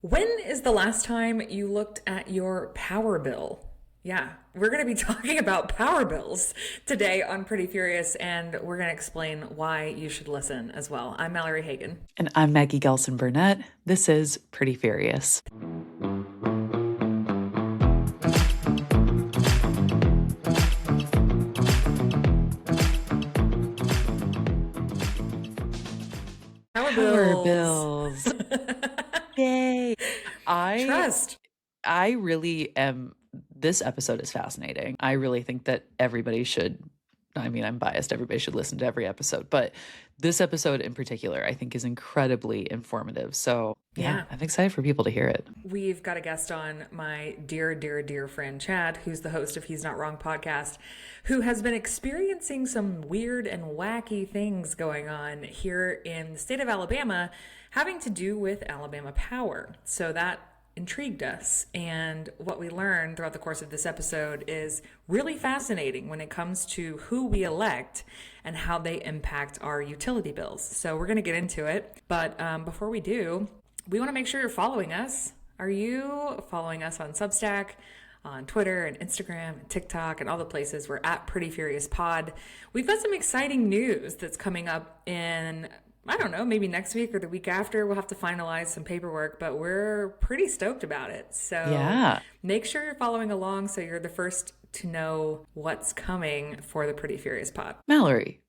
When is the last time you looked at your power bill? Yeah, we're going to be talking about power bills today on Pretty Furious, and we're going to explain why you should listen as well. I'm Mallory Hagan. And I'm Maggie Gelson Burnett. This is Pretty Furious. Power bills. Yay. I Trust. I really am this episode is fascinating. I really think that everybody should, I mean, I'm biased, everybody should listen to every episode, but this episode in particular, I think is incredibly informative. So yeah, I'm excited for people to hear it. We've got a guest on, my dear, dear, dear friend Chad, who's the host of He's Not Wrong podcast, who has been experiencing some weird and wacky things going on here in the state of Alabama having to do with Alabama Power. So that intrigued us, and what we learned throughout the course of this episode is really fascinating when it comes to who we elect and how they impact our utility bills. So we're going to get into it, but before we do, we want to make sure you're following us. Are you following us on Substack, on Twitter and Instagram and TikTok and all the places? We're at Pretty Furious Pod. We've got some exciting news that's coming up in, I don't know, maybe next week or the week after. We'll have to finalize some paperwork, but we're pretty stoked about it. So yeah, make sure you're following along so you're the first to know what's coming for the Pretty Furious Pod. Mallory,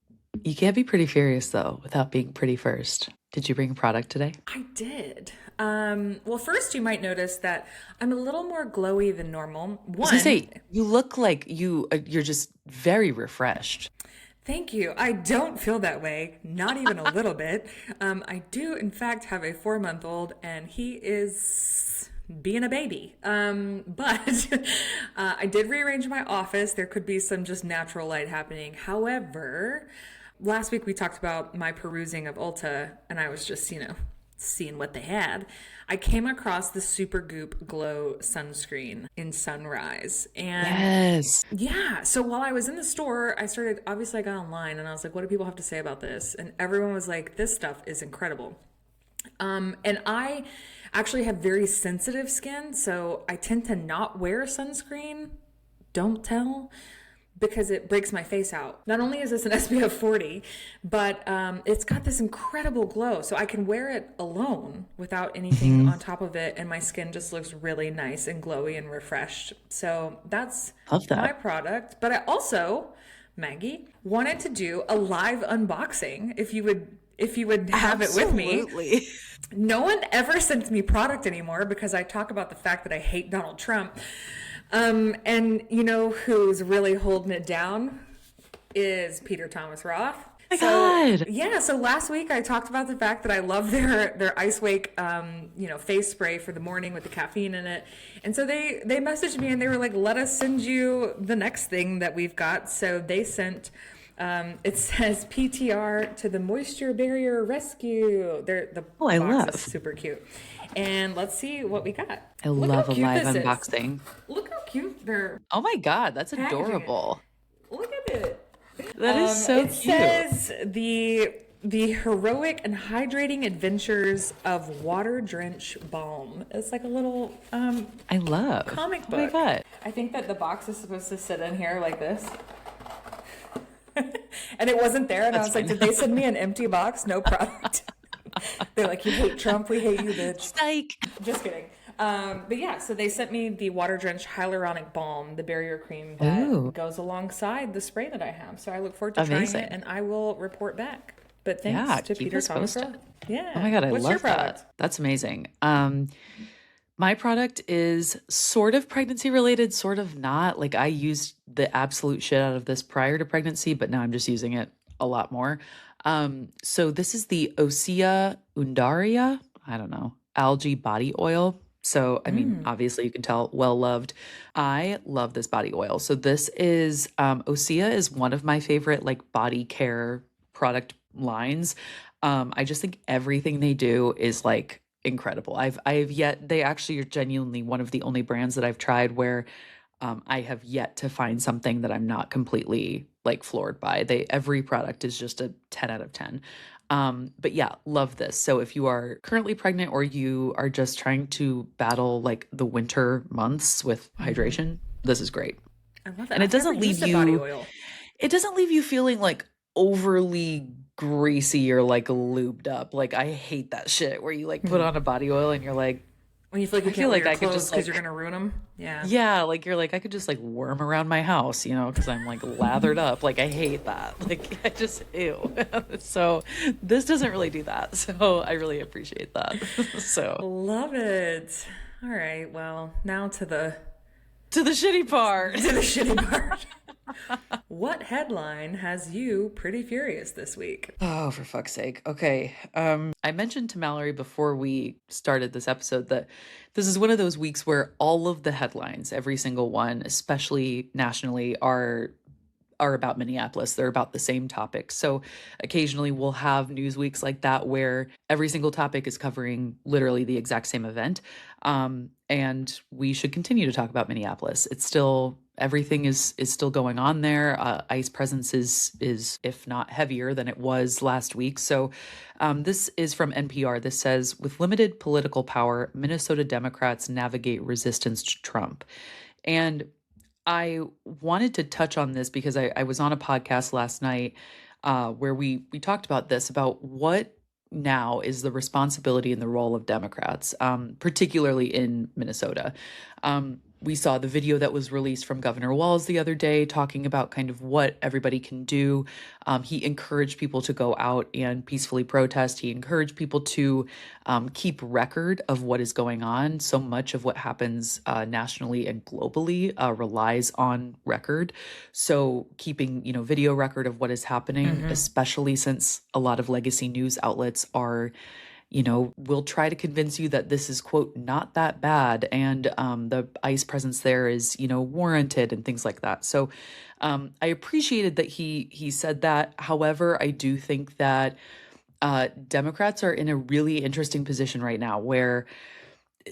you can't be pretty furious though without being pretty first. Did you bring a product today? I did. Well, first you might notice that I'm a little more glowy than normal. I was gonna say, you look like you're just very refreshed. Thank you. I don't feel that way, not even a little bit. I do, in fact, have a 4-month-old, and he is being a baby. But I did rearrange my office. There could be some just natural light happening. However, last week we talked about my perusing of Ulta, and I was just, seeing what they had. I came across the Supergoop Glow sunscreen in Sunrise. And yes. Yeah. So while I was in the store, obviously I got online and I was like, what do people have to say about this? And everyone was like, this stuff is incredible. And I actually have very sensitive skin, so I tend to not wear sunscreen. Don't tell. Because it breaks my face out. Not only is this an SPF 40, but it's got this incredible glow. So I can wear it alone without anything on top of it. And my skin just looks really nice and glowy and refreshed. So that's my product. But I also, Maggie, wanted to do a live unboxing if you would have Absolutely. It with me. No one ever sends me product anymore because I talk about the fact that I hate Donald Trump. And you know who's really holding it down is Peter Thomas Roth. Oh my God. Yeah, so last week I talked about the fact that I love their Ice Wake, face spray for the morning with the caffeine in it. And so they messaged me and they were like, let us send you the next thing that we've got. So they sent, it says PTR to the Moisture Barrier Rescue. The box is super cute. And let's see what we got. I love a live unboxing. Look how cute they're. Oh my God, that's adorable. Look at it. That is so cute. It says the heroic and hydrating adventures of Water Drench Balm. It's like a little I love comic book. Oh my God. I think that the box is supposed to sit in here like this. And it wasn't there, and I was like, did they send me an empty box? No product. They're like, you hate Trump, we hate you, bitch. Psych. Just kidding. But yeah, so they sent me the Water Drench Hyaluronic Balm, the barrier cream that goes alongside the spray that I have. So I look forward to trying it, and I will report back. But thanks to Peter Thomas. Yeah. Oh my God, I What's love your product? that. That's amazing. My product is sort of pregnancy related, sort of not. Like I used the absolute shit out of this prior to pregnancy, but now I'm just using it a lot more. So this is the Osea undaria, I don't know, algae body oil. So, I mean, obviously you can tell, well loved. I love this body oil. So this is, Osea is one of my favorite like body care product lines. I just think everything they do is like incredible. They actually are genuinely one of the only brands that I've tried where I have yet to find something that I'm not completely like floored by. Every product is just a 10 out of 10. But yeah, love this. So if you are currently pregnant or you are just trying to battle like the winter months with hydration, this is great. I love that. And I've never used a body oil. it doesn't leave you feeling like overly greasy or like lubed up. Like I hate that shit where you like put on a body oil and you're like, When you feel like you I feel can't wear like your I could clothes just because like, you're going to ruin them. Yeah. yeah, like you're like, I could just like worm around my house, you know, because I'm like lathered up. Like I hate that. Like I just, ew. So this doesn't really do that. So I really appreciate that. So Love it. All right. Well, now to the to the shitty part. shitty part. What headline has you pretty furious this week? Oh, for fuck's sake. Okay. I mentioned to Mallory before we started this episode that this is one of those weeks where all of the headlines, every single one, especially nationally, are about Minneapolis. They're about the same topic. So occasionally we'll have news weeks like that where every single topic is covering literally the exact same event. And we should continue to talk about Minneapolis. It's still everything is still going on there. ICE presence is if not heavier than it was last week. So this is from NPR. This says, with limited political power, Minnesota Democrats navigate resistance to Trump. And I wanted to touch on this because I was on a podcast last night where we talked about this, about what now is the responsibility and the role of Democrats, particularly in Minnesota. We saw the video that was released from Governor Walz the other day talking about kind of what everybody can do. He encouraged people to go out and peacefully protest. He encouraged people to keep record of what is going on. So much of what happens nationally and globally relies on record. So keeping, video record of what is happening, especially since a lot of legacy news outlets are will try to convince you that this is, quote, not that bad. And the ICE presence there is, warranted and things like that. So I appreciated that he said that. However, I do think that Democrats are in a really interesting position right now where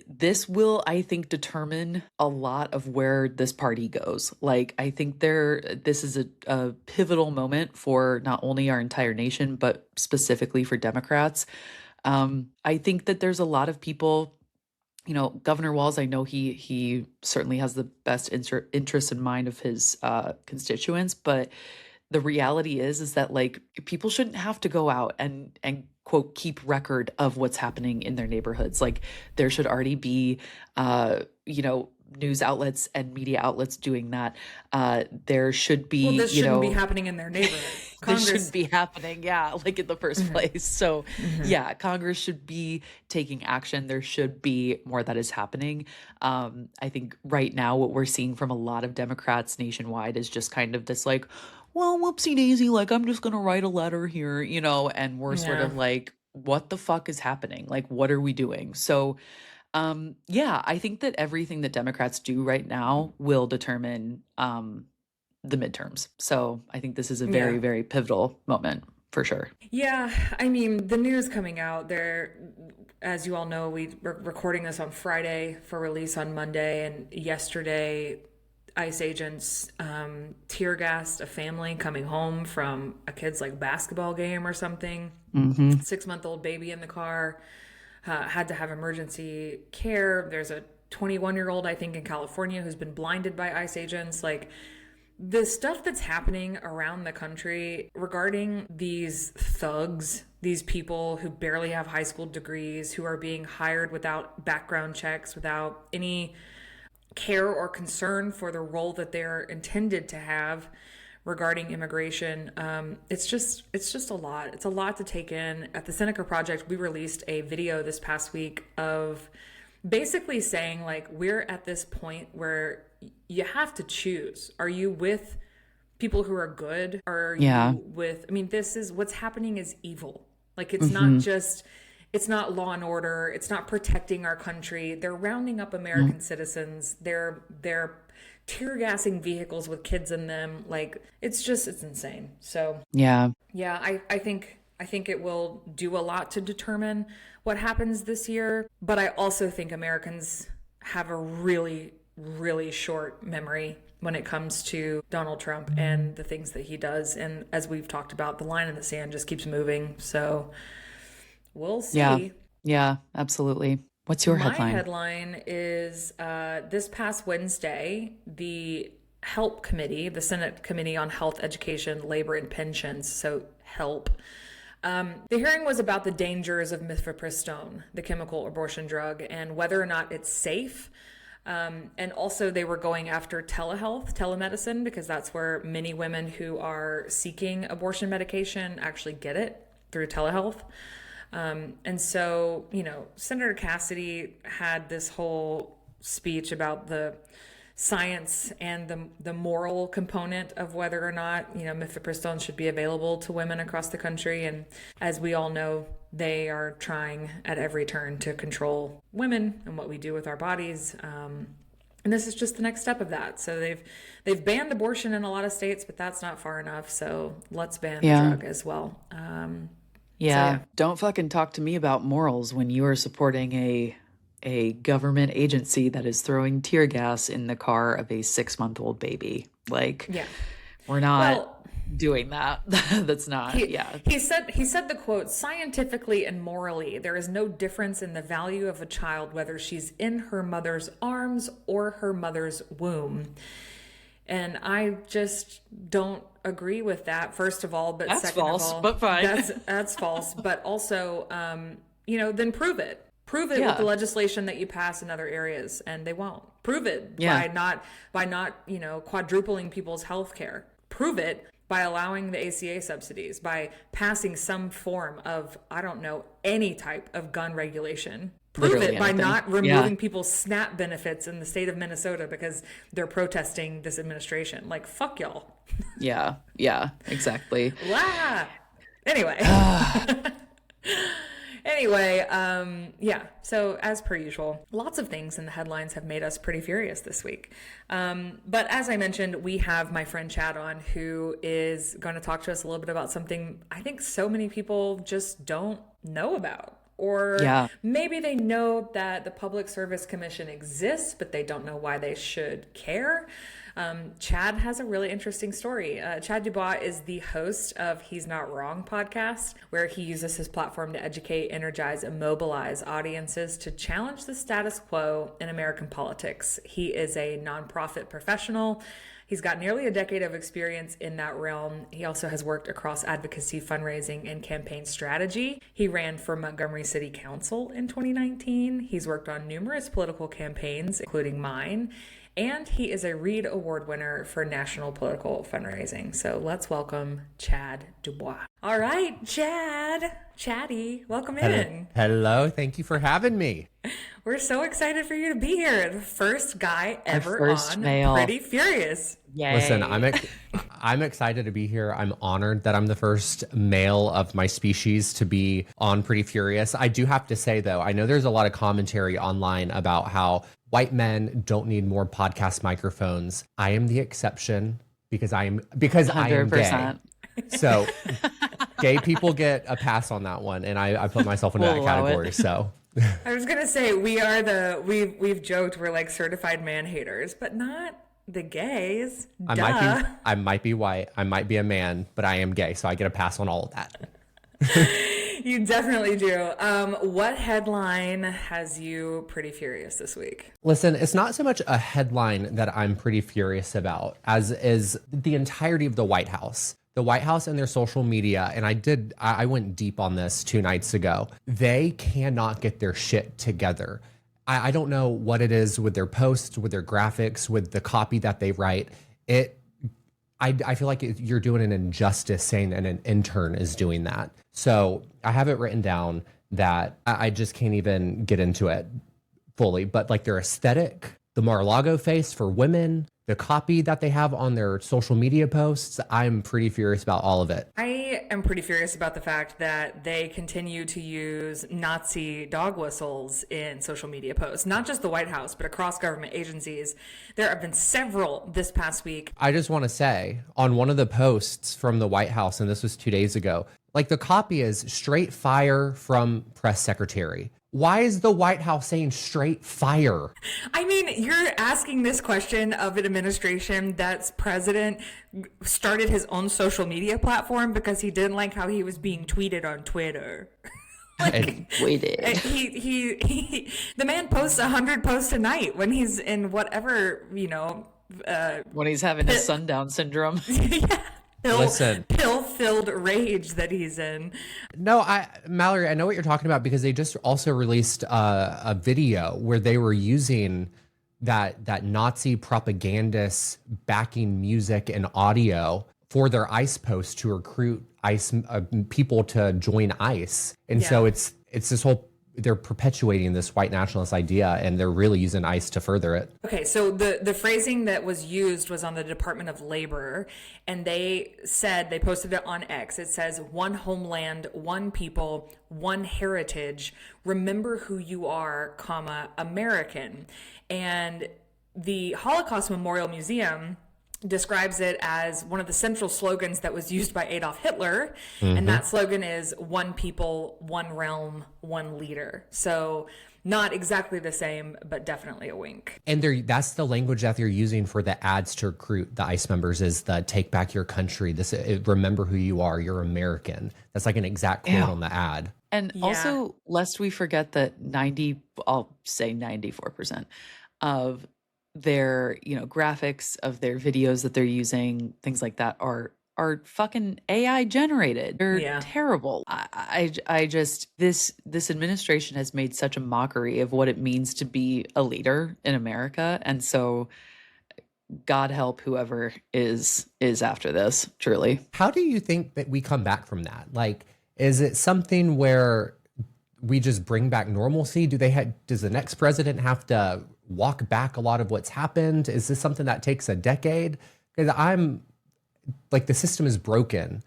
this will, I think, determine a lot of where this party goes. Like, I think this is a pivotal moment for not only our entire nation, but specifically for Democrats. I think that there's a lot of people, Governor Walz, I know he certainly has the best interest in mind of his constituents, but the reality is that like people shouldn't have to go out and quote keep record of what's happening in their neighborhoods. Like there should already be news outlets and media outlets doing that. There should be, well, this shouldn't be happening in their neighborhood. This shouldn't be happening, like in the first place. So Congress should be taking action. There should be more that is happening. I think right now what we're seeing from a lot of Democrats nationwide is just kind of this like, well, whoopsie daisy, like I'm just gonna write a letter here, and we're sort of like, what the fuck is happening? Like, what are we doing? So I think that everything that Democrats do right now will determine the midterms. So I think this is a very, very pivotal moment for sure. Yeah, I mean, the news coming out there, as you all know, we're recording this on Friday for release on Monday, and yesterday ICE agents tear gassed a family coming home from a kid's like basketball game or something. 6-month-old baby in the car, had to have emergency care. There's a 21-year-old, I think, in California who's been blinded by ICE agents. Like the stuff that's happening around the country regarding these thugs, these people who barely have high school degrees, who are being hired without background checks, without any care or concern for the role that they're intended to have regarding immigration. It's just a lot. It's a lot to take in. At the Seneca Project, we released a video this past week of basically saying like, we're at this point where you have to choose. Are you with people who are good? Or are you with, this is what's happening is evil. Like it's not just, it's not law and order. It's not protecting our country. They're rounding up American citizens. They're tear gassing vehicles with kids in them. Like it's insane. So I think it will do a lot to determine what happens this year. But I also think Americans have a really really short memory when it comes to Donald Trump and the things that he does. And as we've talked about, the line in the sand just keeps moving. So we'll see. Yeah. Yeah, absolutely. What's your My headline? headline is this past Wednesday, the HELP Committee, the Senate Committee on Health, Education, Labor, and Pensions, so HELP. The hearing was about the dangers of mifepristone, the chemical abortion drug, and whether or not it's safe. And also they were going after telehealth, telemedicine, because that's where many women who are seeking abortion medication actually get it through telehealth. And so, Senator Cassidy had this whole speech about the science and the moral component of whether or not, mifepristone should be available to women across the country. And as we all know, they are trying at every turn to control women and what we do with our bodies. And this is just the next step of that. So they've banned abortion in a lot of states, but that's not far enough. So let's ban the drug as well. Yeah. Don't fucking talk to me about morals when you are supporting a government agency that is throwing tear gas in the car of a 6-month-old baby. Like, we're not doing that. That's not. He said the quote, "Scientifically and morally, there is no difference in the value of a child whether she's in her mother's arms or her mother's womb." And I just don't agree with that, first of all. But that's second false, of all, but fine. That's false. But also, then prove it. Prove it with the legislation that you pass in other areas, and they won't. Prove it by not quadrupling people's health care. Prove it by allowing the ACA subsidies, by passing some form of, any type of gun regulation. Prove Literally it by anything. not removing people's SNAP benefits in the state of Minnesota because they're protesting this administration. Like, fuck y'all. Yeah, exactly. Wow. Anyway. So as per usual, lots of things in the headlines have made us pretty furious this week. But as I mentioned, we have my friend Chad on, who is going to talk to us a little bit about something I think so many people just don't know about. Or maybe they know that the Public Service Commission exists, but they don't know why they should care. Chad has a really interesting story. Chad DuBois is the host of He's Not Wrong podcast, where he uses his platform to educate, energize, and mobilize audiences to challenge the status quo in American politics. He is a nonprofit professional. He's got nearly a decade of experience in that realm. He also has worked across advocacy, fundraising, and campaign strategy. He ran for Montgomery City Council in 2019. He's worked on numerous political campaigns, including mine. And he is a Reed Award winner for national political fundraising. So let's welcome Chad DuBois. All right, Chatty, welcome in. Hello, thank you for having me. We're so excited for you to be here. The first guy ever first on male. Pretty Furious. Yay. Listen, I'm excited to be here. I'm honored that I'm the first male of my species to be on Pretty Furious. I do have to say, though, I know there's a lot of commentary online about how white men don't need more podcast microphones. I am the exception because I am gay. 100%. So gay people get a pass on that one, and I put myself into that category. So I was gonna say we've joked we're like certified man haters, but not the gays. I might be white, I might be a man, but I am gay, so I get a pass on all of that. You definitely do. What headline has you pretty furious this week? Listen, it's not so much a headline that I'm pretty furious about as is the entirety of the White House. The White House and their social media, and I went deep on this 2 nights ago. They cannot get their shit together. I don't know what it is with their posts, with their graphics, with the copy that they write. I feel like you're doing an injustice saying that an intern is doing that. So I have it written down that I just can't even get into it fully. But like their aesthetic, the Mar-a-Lago face for women, the copy that they have on their social media posts, I'm pretty furious about all of it. I am pretty furious about the fact that they continue to use Nazi dog whistles in social media posts, not just the White House, but across government agencies. There have been several this past week. I just want to say on one of the posts from the White House, and this was 2 days ago, Like the copy is straight fire from press secretary. Why is the White House saying straight fire? I mean, you're asking this question of an administration that's president started his own social media platform because he didn't like how he was being tweeted on Twitter. And The man posts 100 posts a night when he's in whatever, when he's having his sundown syndrome. pill-filled rage that he's in. No, Mallory, I know what you're talking about because they just also released a video where they were using that Nazi propagandist backing music and audio for their ICE post to recruit ICE people to join ICE. And so it's this whole, they're perpetuating this white nationalist idea, and they're really using ICE to further it. Okay, so the phrasing that was used was on the Department of Labor, and they posted it on X. It says, "One homeland, one people, one heritage. Remember who you are, comma, American." And the Holocaust Memorial Museum describes it as one of the central slogans that was used by Adolf Hitler. And that slogan is one people, one realm, one leader. So not exactly the same, but definitely a wink. And that's the language that they're using for the ads to recruit the ICE members is the take back your country. Remember who you are. You're American. That's like an exact quote on the ad. And also, lest we forget that I'll say 94% of their, graphics of their videos that they're using, things like that are fucking AI generated. They're terrible. I just, this administration has made such a mockery of what it means to be a leader in America. And so God help whoever is after this, truly. How do you think that we come back from that? Like, is it something where we just bring back normalcy? Does the next president have to walk back a lot of what's happened? Is this something that takes a decade? Because I'm like, the system is broken.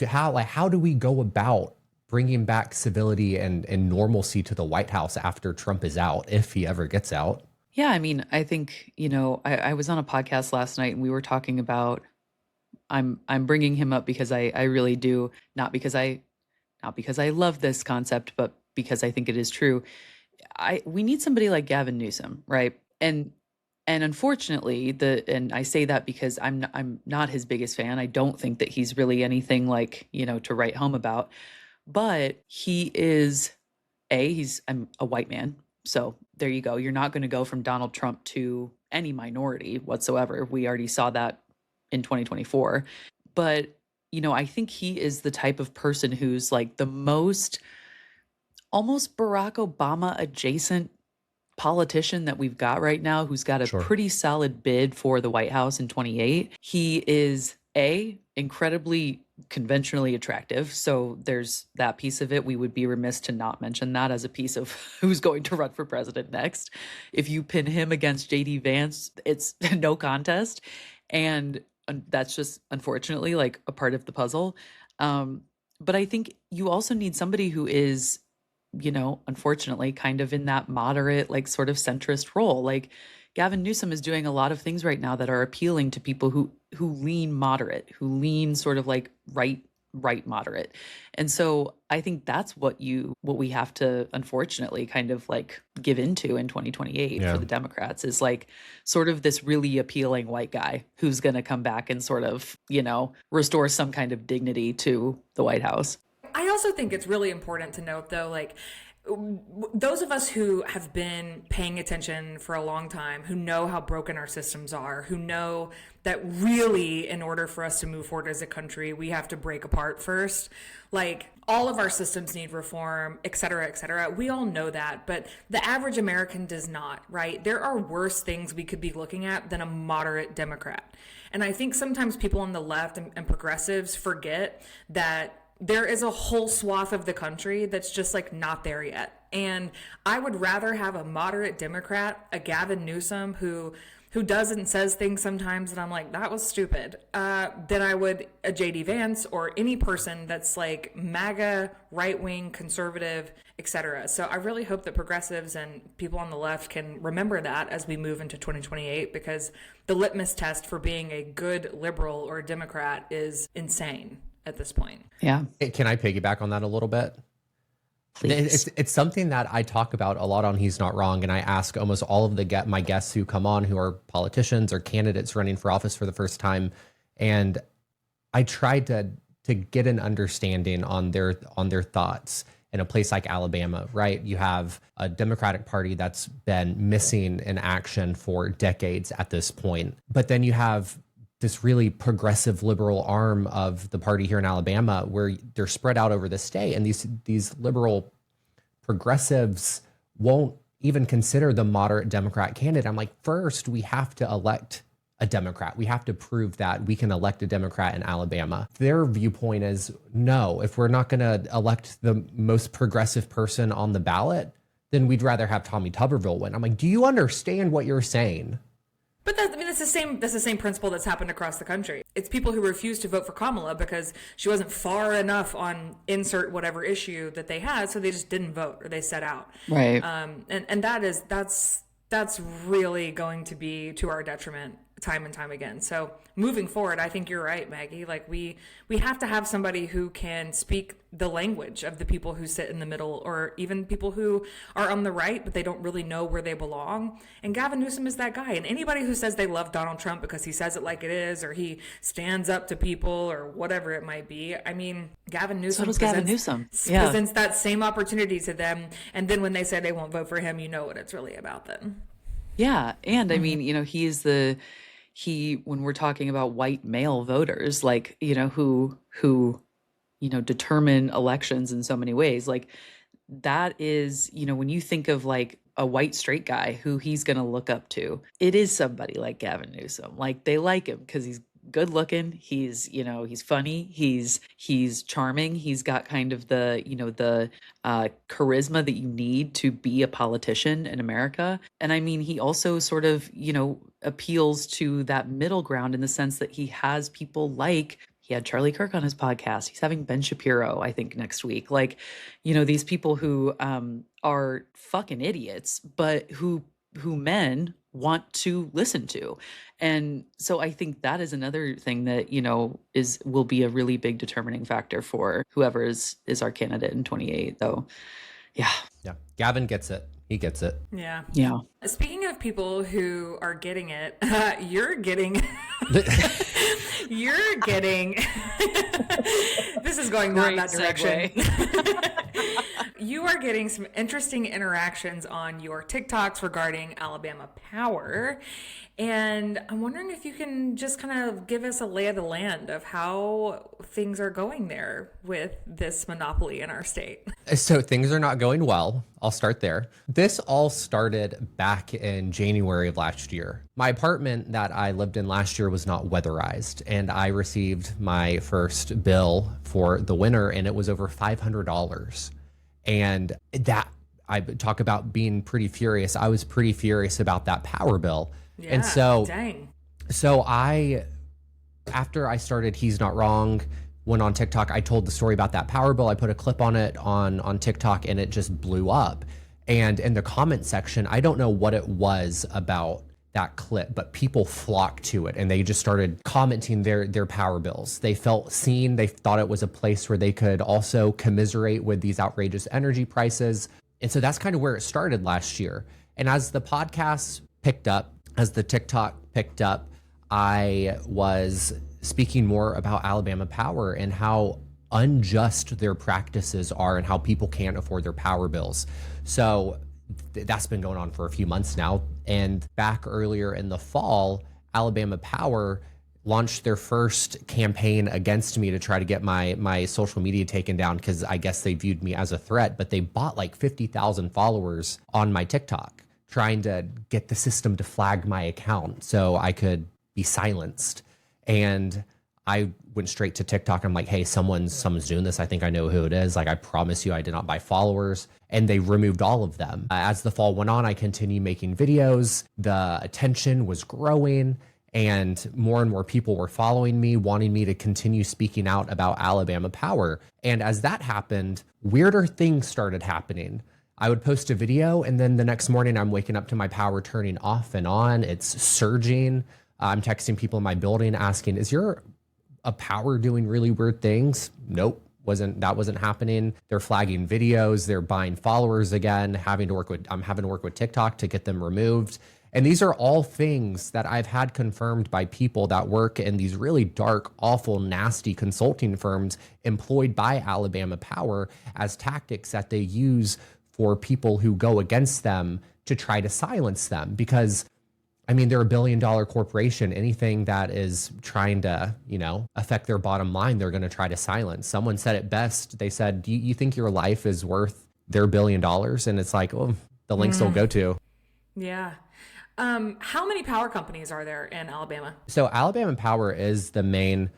How do we go about bringing back civility and normalcy to the White House after Trump is out, if he ever gets out? Yeah, I mean, I think, I was on a podcast last night and we were talking about, I'm bringing him up because I really do, not because I love this concept, but because I think it is true. We need somebody like Gavin Newsom, right? And unfortunately, and I say that because I'm not his biggest fan. I don't think that he's really anything like, to write home about. But he is I'm a white man. So there you go. You're not going to go from Donald Trump to any minority whatsoever. We already saw that in 2024. But, I think he is the type of person who's like the most almost Barack Obama adjacent politician that we've got right now, who's got a pretty solid bid for the White House in 2028. He is incredibly conventionally attractive. So there's that piece of it. We would be remiss to not mention that as a piece of who's going to run for president next. If you pin him against JD Vance, it's no contest. And that's just unfortunately like a part of the puzzle. But I think you also need somebody who is, unfortunately kind of in that moderate, like sort of centrist role. Like Gavin Newsom is doing a lot of things right now that are appealing to people who lean moderate, who lean sort of like right moderate. And so I think that's what we have to unfortunately kind of like give into in 2028 for the Democrats is like sort of this really appealing white guy who's going to come back and sort of, restore some kind of dignity to the White House. I also think it's really important to note, though, like those of us who have been paying attention for a long time, who know how broken our systems are, who know that really in order for us to move forward as a country, we have to break apart first. Like all of our systems need reform, et cetera, et cetera. We all know that, but the average American does not, right? There are worse things we could be looking at than a moderate Democrat. And I think sometimes people on the left and progressives forget that there is a whole swath of the country that's just like not there yet. And I would rather have a moderate Democrat, a Gavin Newsom who does and says things sometimes that I'm like, that was stupid, than I would a JD Vance or any person that's like MAGA, right-wing, conservative, etc. So I really hope that progressives and people on the left can remember that as we move into 2028, because the litmus test for being a good liberal or a Democrat is insane. at this point. Yeah. Can I piggyback on that a little bit? Please. It's something that I talk about a lot on He's Not Wrong, and I ask almost all of my guests who come on who are politicians or candidates running for office for the first time, and I try to get an understanding on their thoughts. In a place like Alabama, right? You have a Democratic Party that's been missing in action for decades at this point, but then you have this really progressive liberal arm of the party here in Alabama where they're spread out over the state, and these liberal progressives won't even consider the moderate Democrat candidate. I'm like, first we have to elect a Democrat. We have to prove that we can elect a Democrat in Alabama. Their viewpoint is, no, if we're not going to elect the most progressive person on the ballot, then we'd rather have Tommy Tuberville win. I'm like, do you understand what you're saying? But that's the same principle that's happened across the country. It's people who refuse to vote for Kamala because she wasn't far enough on insert whatever issue that they had, so they just didn't vote or they set out. Right. And that's really going to be to our detriment time and time again. So moving forward, I think you're right, Maggie. Like we have to have somebody who can speak the language of the people who sit in the middle, or even people who are on the right, but they don't really know where they belong. And Gavin Newsom is that guy. And anybody who says they love Donald Trump because he says it like it is, or he stands up to people or whatever it might be. I mean, Gavin Newsom presents that same opportunity to them. And then when they say they won't vote for him, you know what it's really about then. Yeah. And I mean, when we're talking about white male voters, like, who determine elections in so many ways, like that is, when you think of like a white straight guy who he's going to look up to, it is somebody like Gavin Newsom. Like they like him because he's good looking. He's, he's funny. He's charming. He's got kind of the charisma that you need to be a politician in America. And I mean, he also sort of, appeals to that middle ground in the sense that he has people like, he had Charlie Kirk on his podcast. He's having Ben Shapiro, I think, next week. Like, these people who are fucking idiots, but who want to listen to. And so I think that is another thing that, will be a really big determining factor for whoever is our candidate in 28, though. Yeah. Yeah. Gavin gets it. He gets it. Yeah. Yeah. Speaking of people who are getting it, you're getting this is going not that direction. You are getting some interesting interactions on your TikToks regarding Alabama Power. And I'm wondering if you can just kind of give us a lay of the land of how things are going there with this monopoly in our state. So things are not going well. I'll start there. This all started back in January of last year. My apartment that I lived in last year was not weatherized, and I received my first bill for the winter, and it was over $500. And that, I talk about being pretty furious. I was pretty furious about that power bill. Yeah, and so, dang. So after I started He's Not Wrong, went on TikTok, I told the story about that power bill. I put a clip on it on TikTok, and it just blew up. And in the comment section, I don't know what it was about that clip, but people flocked to it, and they just started commenting their power bills. They felt seen. They thought it was a place where they could also commiserate with these outrageous energy prices. And so that's kind of where it started last year. And as the podcast picked up, as the TikTok picked up, I was speaking more about Alabama Power and how unjust their practices are and how people can't afford their power bills. So that's been going on for a few months now. And back earlier in the fall, Alabama Power launched their first campaign against me to try to get my social media taken down, because I guess they viewed me as a threat. But they bought like 50,000 followers on my TikTok, trying to get the system to flag my account so I could be silenced. And I went straight to TikTok. I'm like, hey, someone's doing this. I think I know who it is. Like, I promise you I did not buy followers. And they removed all of them. As the fall went on, I continued making videos. The attention was growing, and more people were following me, wanting me to continue speaking out about Alabama Power. And as that happened, weirder things started happening. I would post a video, and then the next morning I'm waking up to my power turning off and on. It's surging. I'm texting people in my building asking, is your a power doing really weird things? Nope. Wasn't happening. They're flagging videos, they're buying followers again, I'm having to work with TikTok to get them removed. And these are all things that I've had confirmed by people that work in these really dark, awful, nasty consulting firms employed by Alabama Power as tactics that they use for people who go against them to try to silence them. Because I mean, they're $1 billion corporation. Anything that is trying to, affect their bottom line, they're going to try to silence. Someone said it best. They said, do you think your life is worth their $1 billion? And it's like, oh, the links they'll go to. Yeah. How many power companies are there in Alabama? So Alabama Power is the main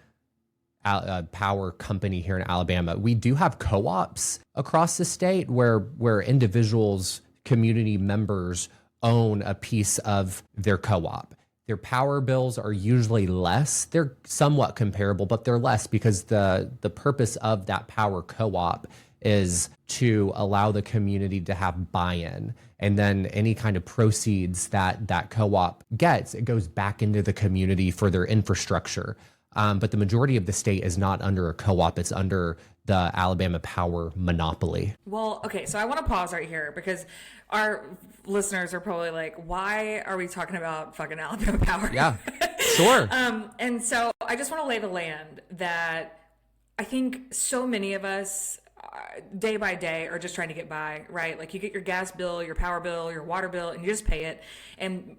power company here in Alabama. We do have co-ops across the state where individuals, community members own a piece of their co-op. Their power bills are usually less. They're somewhat comparable, but they're less because the purpose of that power co-op is to allow the community to have buy-in. And then any kind of proceeds that co-op gets, it goes back into the community for their infrastructure. But the majority of the state is not under a co-op. It's under the Alabama Power monopoly. Well, okay, so I want to pause right here because our listeners are probably like, why are we talking about fucking Alabama Power? Yeah, sure. And so I just want to lay the land that I think so many of us day by day are just trying to get by, right? Like you get your gas bill, your power bill, your water bill, and you just pay it. And,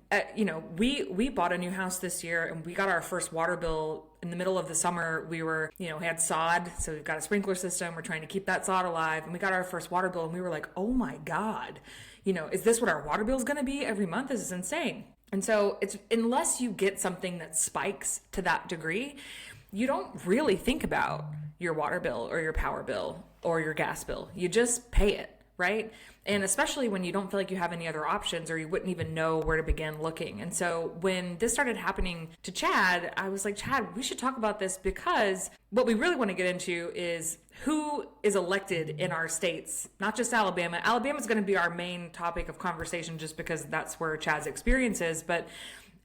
we bought a new house this year and we got our first water bill in the middle of the summer. We were, we had sod. So we've got a sprinkler system. We're trying to keep that sod alive. And we got our first water bill and we were like, oh my God, is this what our water bill is going to be every month? This is insane. And so it's, unless you get something that spikes to that degree, you don't really think about your water bill or your power bill or your gas bill. You just pay it, right? And especially when you don't feel like you have any other options or you wouldn't even know where to begin looking. And so when this started happening to Chad, I was like, Chad, we should talk about this because what we really want to get into is who is elected in our states, not just Alabama. Alabama is going to be our main topic of conversation just because that's where Chad's experience is. But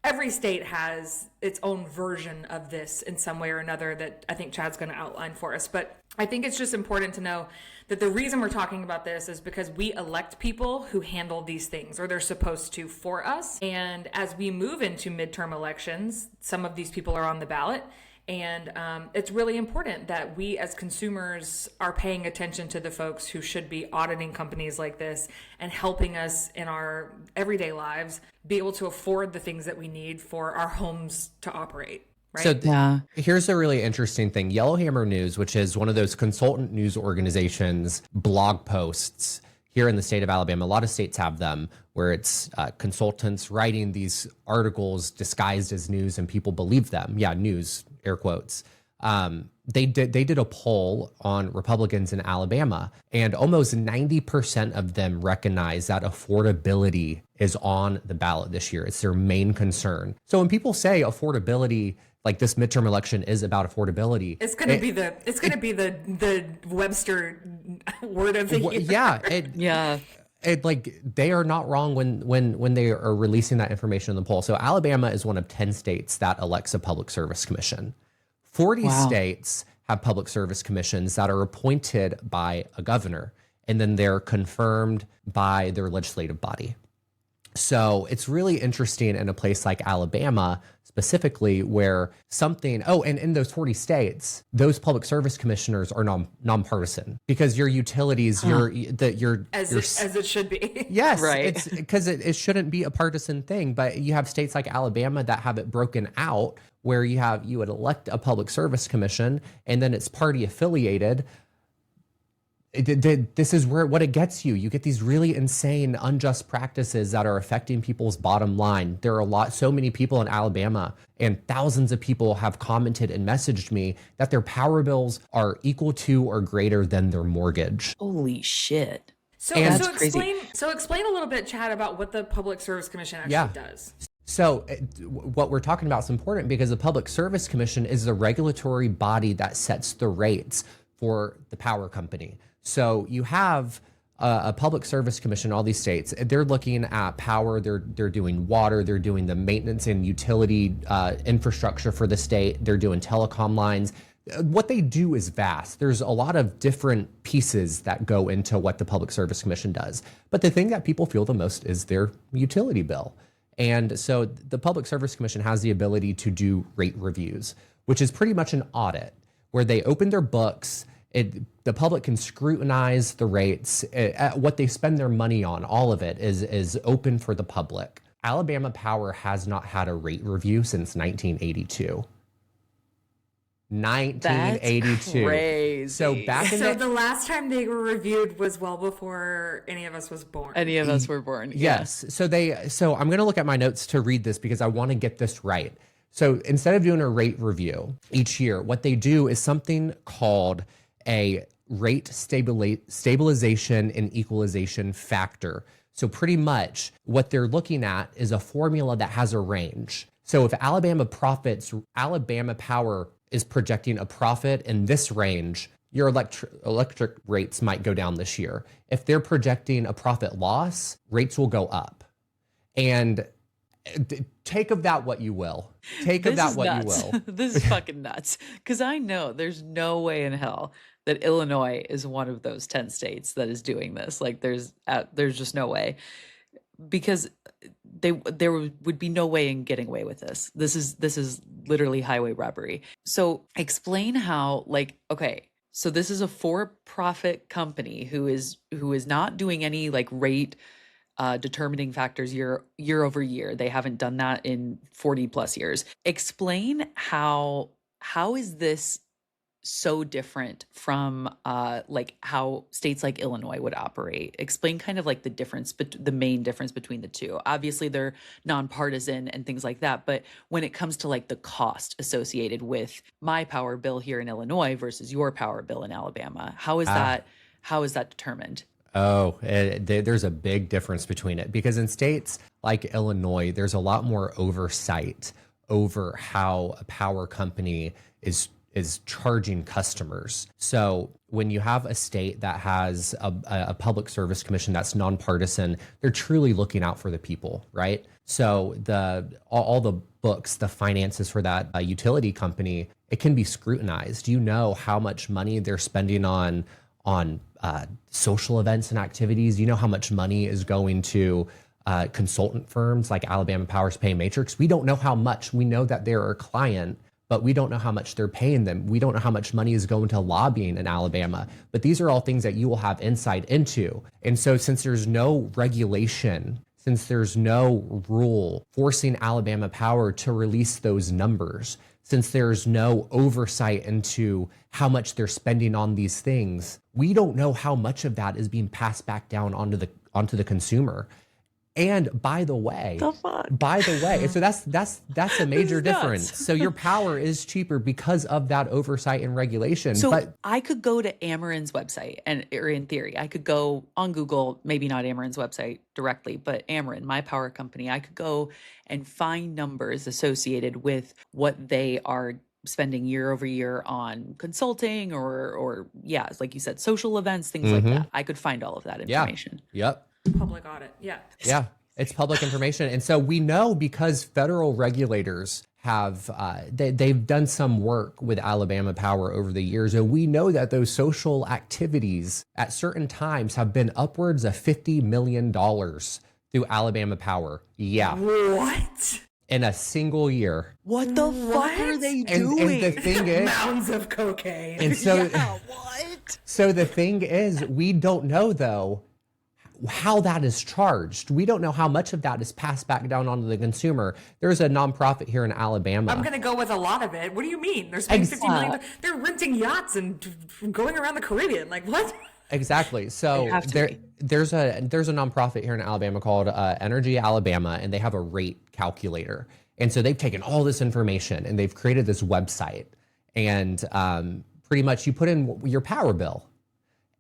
every state has its own version of this in some way or another that I think Chad's going to outline for us. But I think it's just important to know that the reason we're talking about this is because we elect people who handle these things, or they're supposed to, for us. And as we move into midterm elections, some of these people are on the ballot. And it's really important that we as consumers are paying attention to the folks who should be auditing companies like this and helping us in our everyday lives be able to afford the things that we need for our homes to operate. Right? So here's a really interesting thing. Yellowhammer News, which is one of those consultant news organizations, blog posts here in the state of Alabama. A lot of states have them where it's consultants writing these articles disguised as news and people believe them. Yeah, news, air quotes. They did a poll on Republicans in Alabama, and almost 90% of them recognize that affordability is on the ballot this year. It's their main concern. So when people say affordability, like this midterm election is about affordability, it's going to be the Webster word of the year. Yeah. It like they are not wrong when they are releasing that information in the poll. So Alabama is one of 10 states that elects a public service commission. 40 states have public service commissions that are appointed by a governor, and then they're confirmed by their legislative body. So it's really interesting in a place like Alabama, specifically where and in those 40 states, those public service commissioners are nonpartisan because your utilities, as it should be. Yes, right. It's because it shouldn't be a partisan thing, but you have states like Alabama that have it broken out where you would elect a public service commission and then it's party affiliated. This is what it gets you. You get these really insane, unjust practices that are affecting people's bottom line. There are so many people in Alabama, and thousands of people have commented and messaged me that their power bills are equal to or greater than their mortgage. Holy shit. So explain a little bit, Chad, about what the Public Service Commission actually does. So what we're talking about is important because the Public Service Commission is the regulatory body that sets the rates for the power company. So you have a public service commission, all these states, they're looking at power, they're doing water, they're doing the maintenance and utility infrastructure for the state, they're doing telecom lines. What they do is vast. There's a lot of different pieces that go into what the Public Service Commission does. But the thing that people feel the most is their utility bill. And so the Public Service Commission has the ability to do rate reviews, which is pretty much an audit where they open their books. The public can scrutinize the rates, what they spend their money on. All of it is open for the public. Alabama Power has not had a rate review since 1982. 1982. That's crazy. So back in the last time they were reviewed was well before any of us was born. Any of us were born. Yes. So I'm going to look at my notes to read this because I want to get this right. So instead of doing a rate review each year, what they do is something called a rate stabilization and equalization factor. So pretty much what they're looking at is a formula that has a range. So if Alabama Power is projecting a profit in this range, your electric rates might go down this year. If they're projecting a profit loss, rates will go up. And take of that what you will. Take of that what you will. This is fucking nuts. Because I know there's no way in hell that Illinois is one of those 10 states that is doing this. Like there's just no way. Because there would be no way in getting away with this. This is literally highway robbery. So explain how, like, okay, so this is a for-profit company who is not doing any like rate determining factors year over year. They haven't done that in 40 plus years. Explain how is this so different from like how states like Illinois would operate? Explain kind of like the difference, but the main difference between the two. Obviously they're nonpartisan and things like that, but when it comes to like the cost associated with my power bill here in Illinois versus your power bill in Alabama, how is that determined? There's a big difference between it because in states like Illinois, there's a lot more oversight over how a power company is charging customers. So when you have a state that has a public service commission that's nonpartisan, they're truly looking out for the people, right? So all the books, the finances for that utility company, it can be scrutinized. You know how much money they're spending on social events and activities. You know how much money is going to consultant firms like Alabama Power's Pay Matrix. We don't know how much. We know that they're a client, but we don't know how much they're paying them. We don't know how much money is going to lobbying in Alabama. But these are all things that you will have insight into. And so since there's no regulation, since there's no rule forcing Alabama Power to release those numbers, since there's no oversight into how much they're spending on these things, we don't know how much of that is being passed back down onto the consumer. And by the way, so that's a major difference. So your power is cheaper because of that oversight and regulation. So but I could go to Ameren's website or in theory, I could go on Google, maybe not Ameren's website directly, but Ameren, my power company, I could go and find numbers associated with what they are spending year over year on consulting or yeah, like you said, social events, things like that. I could find all of that information. Yeah. Yep. Public audit. Yeah. Yeah. It's public information. And so we know because federal regulators have, they've done some work with Alabama Power over the years. And we know that those social activities at certain times have been upwards of $50 million through Alabama Power. Yeah. What? In a single year. What the fuck are they doing? And the thing is, mounds of cocaine. And so, what? So the thing is, we don't know though how that is charged. We don't know how much of that is passed back down onto the consumer. There's a nonprofit here in Alabama. I'm going to go with a lot of it. What do you mean? They're spending $50 million. They're renting yachts and going around the Caribbean. Like what? Exactly. So there's a nonprofit here in Alabama called Energy Alabama, and they have a rate calculator. And so they've taken all this information and they've created this website. And pretty much you put in your power bill,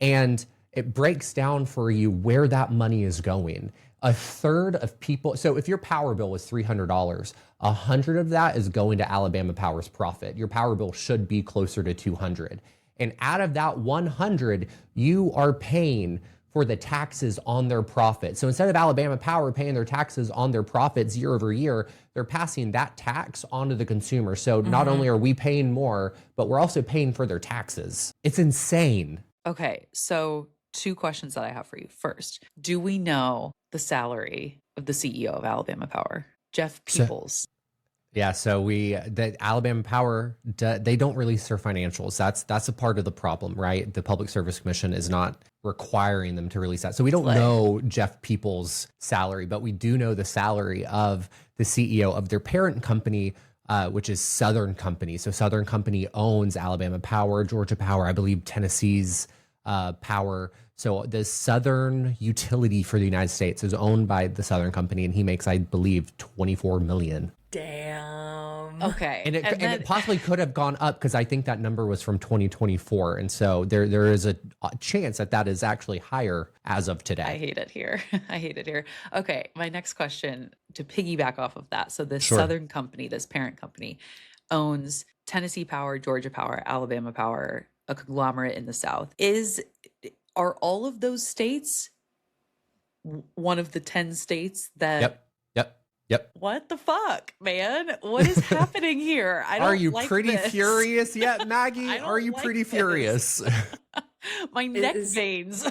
and it breaks down for you where that money is going. A third of people, so if your power bill was $300, 100 of that is going to Alabama Power's profit. Your power bill should be closer to 200. And out of that 100, you are paying for the taxes on their profit. So instead of Alabama Power paying their taxes on their profits year over year, they're passing that tax onto the consumer. So not only are we paying more, but we're also paying for their taxes. It's insane. Okay, so 2 questions that I have for you. First, do we know the salary of the CEO of Alabama Power, Jeff Peoples? Yeah, so the Alabama Power, they don't release their financials. That's a part of the problem, right? The Public Service Commission is not requiring them to release that. So we don't know Jeff Peoples' salary, but we do know the salary of the CEO of their parent company, which is Southern Company. So Southern Company owns Alabama Power, Georgia Power, I believe Tennessee's Power. So the Southern utility for the United States is owned by the Southern Company, and he makes, I believe, $24 million. Damn. Okay. And it possibly could have gone up because I think that number was from 2024. And so there is a chance that is actually higher as of today. I hate it here. I hate it here. Okay. My next question, to piggyback off of that. So this Southern Company, this parent company, owns Tennessee Power, Georgia Power, Alabama Power, a conglomerate in the South. Are all of those states one of the 10 states that... Yep. What the fuck, man? What is happening here? I don't. Are you like pretty this. furious yet, Maggie? Are you pretty furious? My neck veins.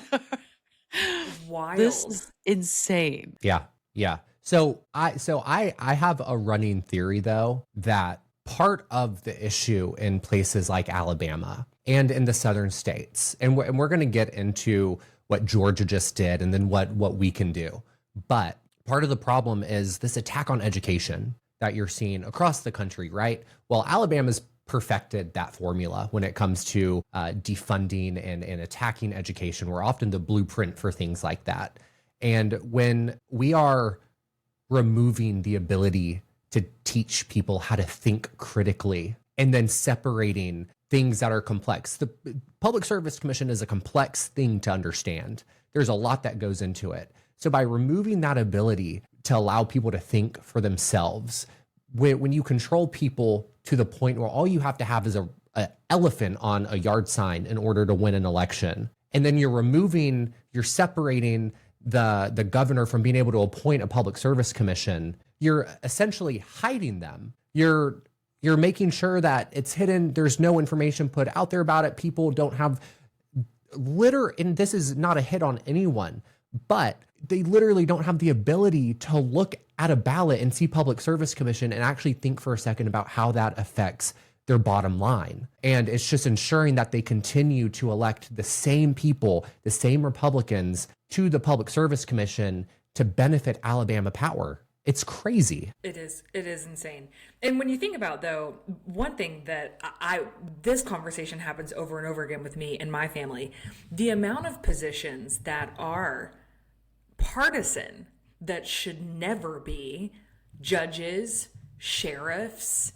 Wild. This is insane. Yeah. So I have a running theory though that part of the issue in places like Alabama and in the southern states, and we're going to get into what Georgia just did and then what we can do, but part of the problem is this attack on education that you're seeing across the country, right? Well, Alabama's perfected that formula when it comes to defunding and attacking education. We're often the blueprint for things like that. And when we are removing the ability to teach people how to think critically and then separating things that are complex, the Public Service Commission is a complex thing to understand. There's a lot that goes into it. So by removing that ability to allow people to think for themselves, when you control people to the point where all you have to have is an elephant on a yard sign in order to win an election, and then you're separating the governor from being able to appoint a public service commission, you're essentially hiding them. You're making sure that it's hidden. There's no information put out there about it. People don't have and this is not a hit on anyone, but they literally don't have the ability to look at a ballot and see Public Service Commission and actually think for a second about how that affects their bottom line. And it's just ensuring that they continue to elect the same people, the same Republicans to the Public Service Commission to benefit Alabama Power. It's crazy. It is insane. And when you think about, though, one thing that this conversation happens over and over again with me and my family, the amount of positions that are partisan that should never be, judges, sheriffs,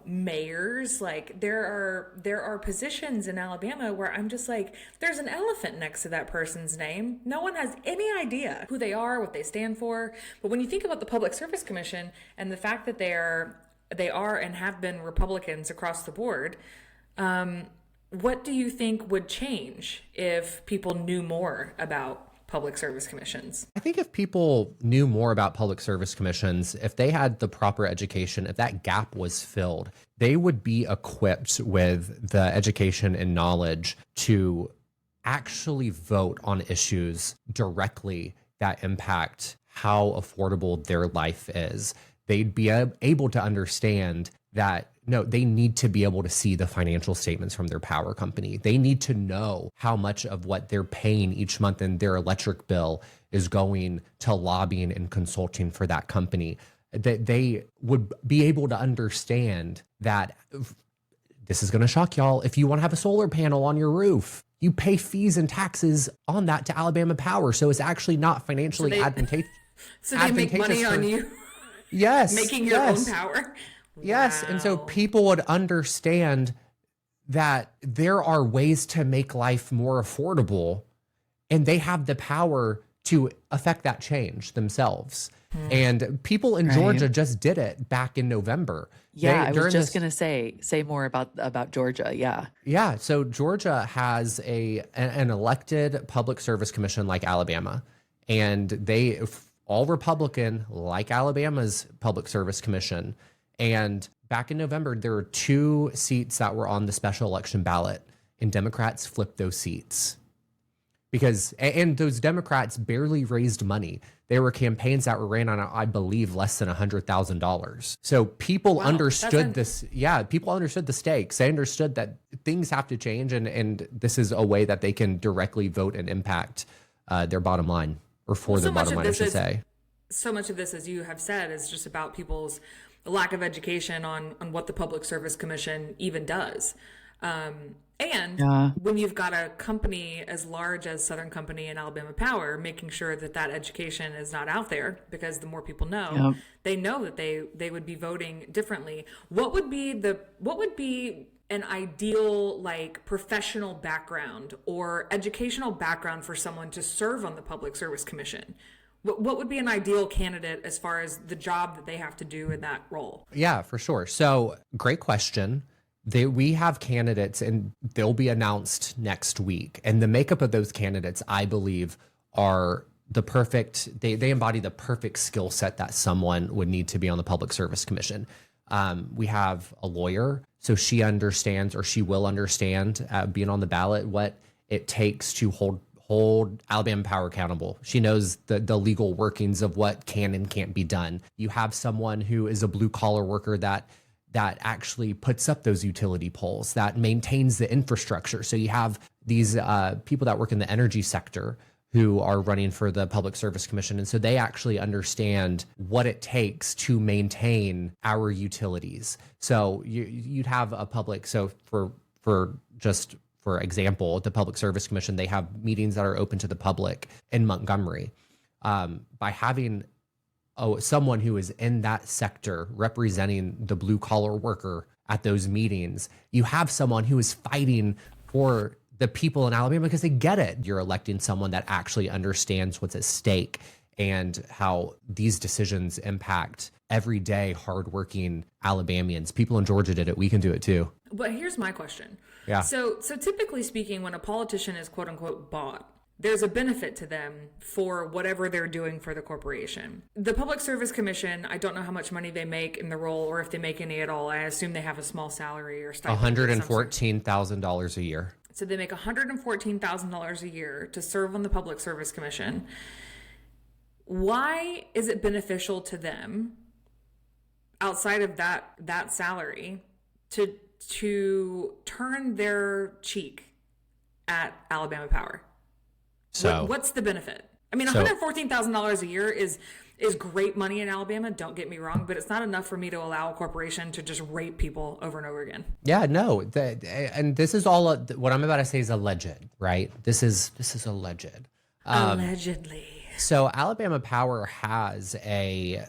mayors, like there are positions in Alabama where I'm just like, there's an elephant next to that person's name. No one has any idea who they are, what they stand for. But when you think about the Public Service Commission and the fact that they are and have been Republicans across the board, what do you think would change if people knew more about public service commissions? I think if people knew more about public service commissions, if they had the proper education, if that gap was filled, they would be equipped with the education and knowledge to actually vote on issues directly that impact how affordable their life is. They'd be able to understand that no, they need to be able to see the financial statements from their power company. They need to know how much of what they're paying each month in their electric bill is going to lobbying and consulting for that company. That they would be able to understand that this is going to shock y'all. If you want to have a solar panel on your roof, you pay fees and taxes on that to Alabama Power. So it's actually not financially advantageous. So they make money on you. Yes. Making your own power. Yes. Wow. And so people would understand that there are ways to make life more affordable, and they have the power to affect that change themselves. And people in Georgia just did it back in November. Yeah, I was just gonna say more about Georgia. Yeah. Yeah. So Georgia has an elected public service commission like Alabama, and they all Republican like Alabama's public service commission. And back in November, there were 2 seats that were on the special election ballot, and Democrats flipped those seats. And those Democrats barely raised money. There were campaigns that were ran on, I believe, less than $100,000. So people understood this. Yeah, people understood the stakes. They understood that things have to change, and this is a way that they can directly vote and impact their bottom line, or for their bottom line, I should say. So much of this, as you have said, is just about people's lack of education on what the Public Service Commission even does. And when you've got a company as large as Southern Company and Alabama Power, making sure that education is not out there, because the more people know, they know that they would be voting differently. What would be an ideal, like, professional background or educational background for someone to serve on the Public Service Commission? What would be an ideal candidate as far as the job that they have to do in that role? Yeah, for sure. So great question. We have candidates, and they'll be announced next week. And the makeup of those candidates, I believe, are the perfect, they embody the perfect skill set that someone would need to be on the Public Service Commission. We have a lawyer, so she understands, or she will understand, being on the ballot, what it takes to hold Alabama Power accountable. She knows the legal workings of what can and can't be done. You have someone who is a blue collar worker that actually puts up those utility poles, that maintains the infrastructure. So you have these people that work in the energy sector who are running for the Public Service Commission. And so they actually understand what it takes to maintain our utilities. So you'd have a public, so for example, the Public Service Commission, they have meetings that are open to the public in Montgomery. By having someone who is in that sector representing the blue collar worker at those meetings, you have someone who is fighting for the people in Alabama because they get it. You're electing someone that actually understands what's at stake and how these decisions impact everyday hardworking Alabamians. People in Georgia did it. We can do it too. But here's my question. Yeah. So typically speaking, when a politician is quote unquote bought, there's a benefit to them for whatever they're doing for the corporation. The Public Service Commission, I don't know how much money they make in the role, or if they make any at all. I assume they have a small salary or stipend. $114,000 a year. So they make $114,000 a year to serve on the Public Service Commission. Why is it beneficial to them, outside of that salary, to turn their cheek at Alabama Power? So what's the benefit? I mean, $114,000 a year is great money in Alabama, don't get me wrong, but it's not enough for me to allow a corporation to just rape people over and over again. Yeah, no. And this is all, what I'm about to say is alleged, right? This is alleged. Allegedly. So Alabama Power has a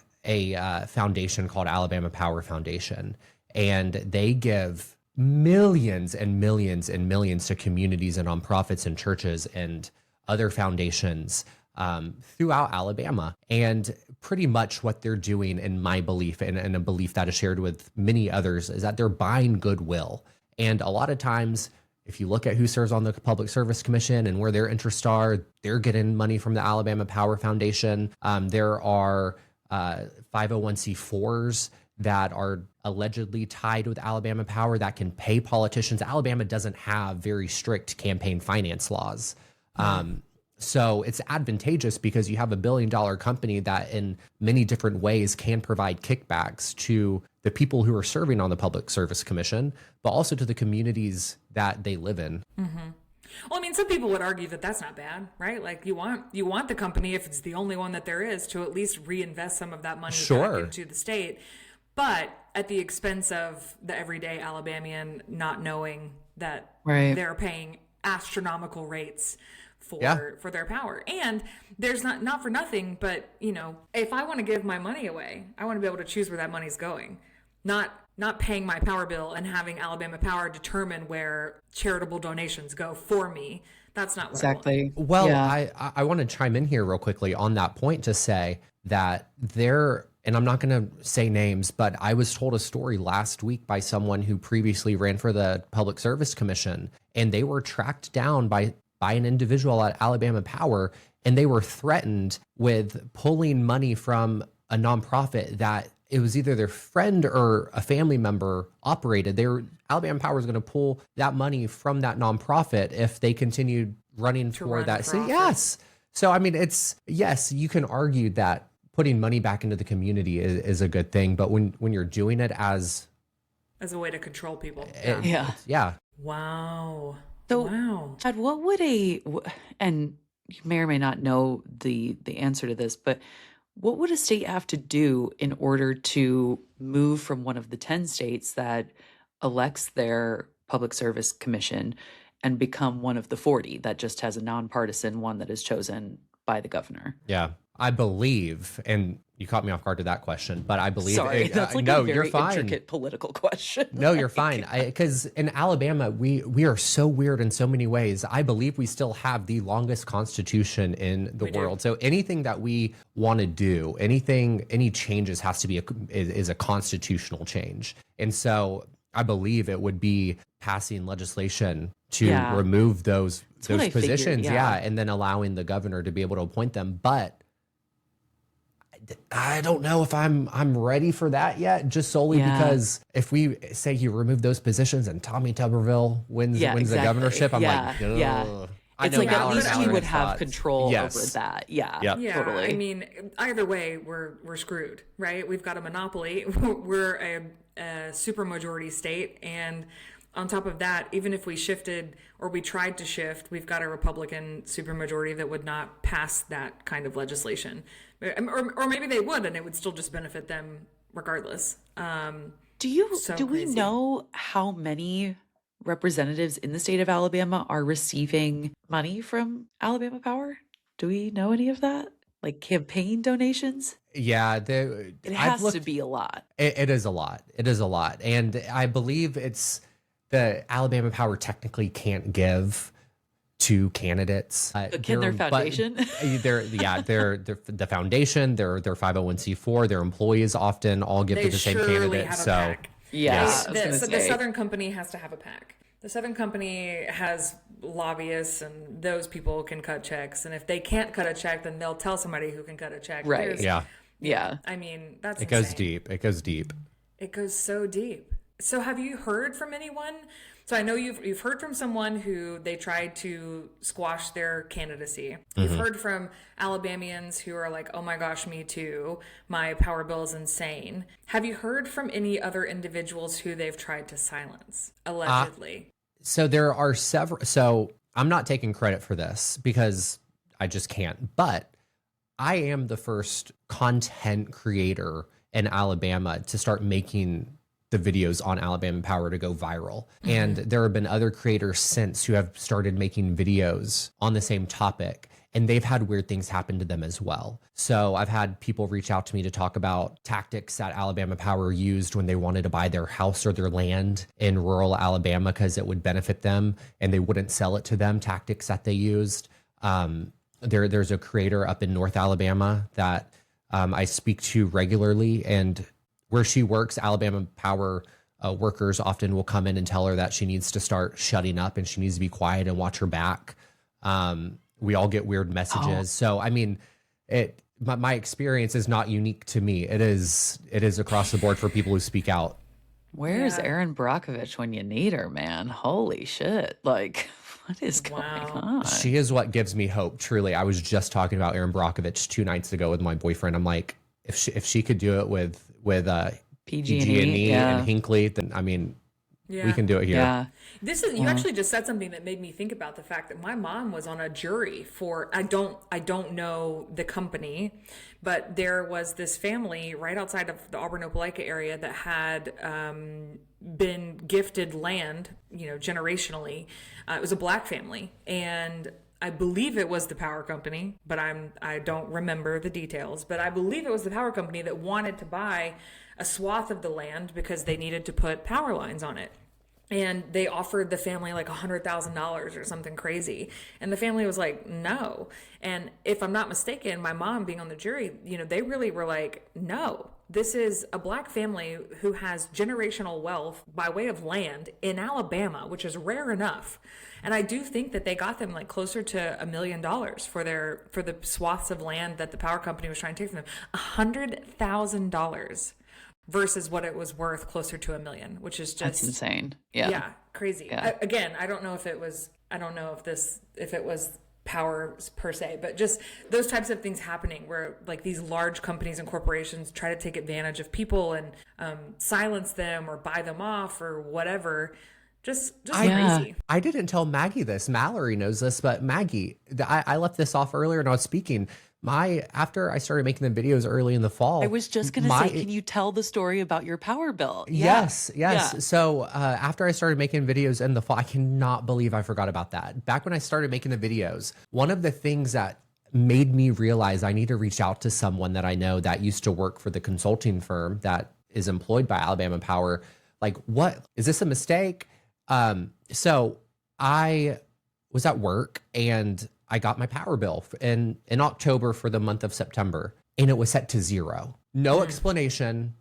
foundation called Alabama Power Foundation, and they give millions and millions and millions to communities and nonprofits and churches and other foundations throughout Alabama. And pretty much what they're doing, in my belief, and a belief that is shared with many others, is that they're buying goodwill. And a lot of times, if you look at who serves on the Public Service Commission and where their interests are, they're getting money from the Alabama Power Foundation. There are 501c4s that are allegedly tied with Alabama Power that can pay politicians. Alabama doesn't have very strict campaign finance laws. So it's advantageous because you have a $1 billion company that in many different ways can provide kickbacks to the people who are serving on the Public Service Commission, but also to the communities that they live in. Mm-hmm. Well, I mean, some people would argue that that's not bad, right? Like you want the company, if it's the only one that there is, to at least reinvest some of that money back into the state, but at the expense of the everyday Alabamian not knowing that they're paying astronomical rates for their power. And there's not for nothing, but if I want to give my money away, I want to be able to choose where that money's going, not paying my power bill and having Alabama Power determine where charitable donations go for me, That's not what I want. Exactly. Well, Yeah. I want to chime in here real quickly on that point to say that there, and I'm not going to say names, but I was told a story last week by someone who previously ran for the Public Service Commission, and they were tracked down by an individual at Alabama Power, and they were threatened with pulling money from a nonprofit that it was either their friend or a family member operated. Alabama Power is going to pull that money from that nonprofit if they continued running for that. So yes. So I mean, yes, you can argue that putting money back into the community is a good thing, but when you're doing it as a way to control people. Yeah. Wow. So, wow. Chad, what would and you may or may not know the answer to this, but what would a state have to do in order to move from one of the 10 states that elects their public service commission and become one of the 40 that just has a nonpartisan one that is chosen by the governor? Yeah, I believe, and you caught me off guard to that question, but I believe. Sorry, that's like no, a very you're fine. intricate political question. No, you're fine. Because in Alabama, we are so weird in so many ways. I believe we still have the longest constitution in the world. So anything that we want to do, any changes has to be is a constitutional change. And so I believe it would be passing legislation to remove those positions. Figured, and then allowing the governor to be able to appoint them. But I don't know if I'm ready for that yet, just solely because if we say you remove those positions and Tommy Tuberville wins the governorship, I'm like, ugh. It's like at least we would have control over that. Yeah, totally. I mean, either way, we're screwed, right? We've got a monopoly. We're a supermajority state, and on top of that, even if we shifted or we tried to shift, we've got a Republican supermajority that would not pass that kind of legislation. Or maybe they would, and it would still just benefit them regardless. Do we know how many representatives in the state of Alabama are receiving money from Alabama Power? Do we know any of that? Like campaign donations? Yeah, it has to be a lot. It is a lot. It is a lot. And I believe it's the Alabama Power technically can't give to candidates. Can their foundation? They're the foundation, their 501c4, their employees often all give to the same candidate. So the Southern Company has to have a PAC. The Southern Company has lobbyists, and those people can cut checks. And if they can't cut a check, then they'll tell somebody who can cut a check. Right. Yeah. I mean, that's it goes deep. It goes deep. It goes so deep. So have you heard from anyone? So I know you've heard from someone who they tried to squash their candidacy. You've heard from Alabamians who are like, oh my gosh, me too. My power bill is insane. Have you heard from any other individuals who they've tried to silence, allegedly? So there are several. So I'm not taking credit for this because I just can't. But I am the first content creator in Alabama to start making the videos on Alabama Power to go viral. And there have been other creators since who have started making videos on the same topic, and they've had weird things happen to them as well. So I've had people reach out to me to talk about tactics that Alabama Power used when they wanted to buy their house or their land in rural Alabama because it would benefit them and they wouldn't sell it to them, tactics that they used. There's a creator up in North Alabama that I speak to regularly, and where she works, Alabama Power workers often will come in and tell her that she needs to start shutting up and she needs to be quiet and watch her back. We all get weird messages. So, I mean, my experience is not unique to me. It is across the board for people who speak out. Where's Erin Brockovich when you need her, man? Holy shit. Like, what is going on? She is what gives me hope, truly. I was just talking about Erin Brockovich 2 nights ago with my boyfriend. I'm like, if she could do it with PG&E and Hinckley, then I mean, we can do it here. Yeah. You actually just said something that made me think about the fact that my mom was on a jury for I don't know the company, but there was this family right outside of the Auburn Opelika area that had been gifted land, generationally. It was a black family, and I believe it was the power company, but I don't remember the details, but I believe it was the power company that wanted to buy a swath of the land because they needed to put power lines on it. And they offered the family like $100,000 or something crazy. And the family was like, no. And if I'm not mistaken, my mom being on the jury, they really were like, no, this is a black family who has generational wealth by way of land in Alabama, which is rare enough. And I do think that they got them like closer to $1 million for the swaths of land that the power company was trying to take from them. $100,000 versus what it was worth, closer to $1 million, which is just That's insane. Yeah, crazy. Yeah. Again, I don't know if it was power per se, but just those types of things happening where like these large companies and corporations try to take advantage of people and silence them or buy them off or whatever. Just crazy. I didn't tell Maggie this. Mallory knows this, but Maggie, I left this off earlier and I was speaking. After I started making the videos early in the fall, I was just going to say, can you tell the story about your power bill? Yes. Yeah. So after I started making videos in the fall, I cannot believe I forgot about that. Back when I started making the videos, one of the things that made me realize I need to reach out to someone that I know that used to work for the consulting firm that is employed by Alabama Power. Like, what is this a mistake? So I was at work and I got my power bill in October for the month of September, and it was set to 0. No explanation,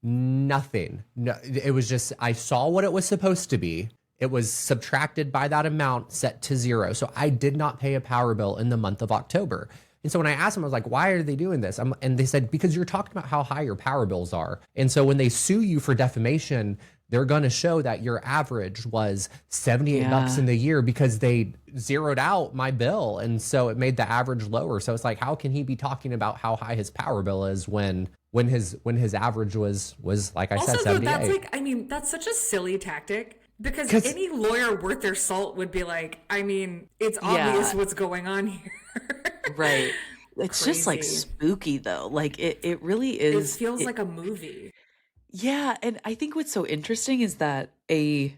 nothing. No, it was just, I saw what it was supposed to be. It was subtracted by that amount, set to 0. So I did not pay a power bill in the month of October. And so when I asked them, I was like, why are they doing this? And they said, because you're talking about how high your power bills are. And so when they sue you for defamation, they're going to show that your average was $78 in the year because they zeroed out my bill. And so it made the average lower. So it's like, how can he be talking about how high his power bill is when his average was like I said, 78? That's like, that's such a silly tactic because any lawyer worth their salt would be like, it's obvious what's going on here. Right. It's just like spooky though. Like it really is. It feels like a movie. Yeah, and I think what's so interesting is that a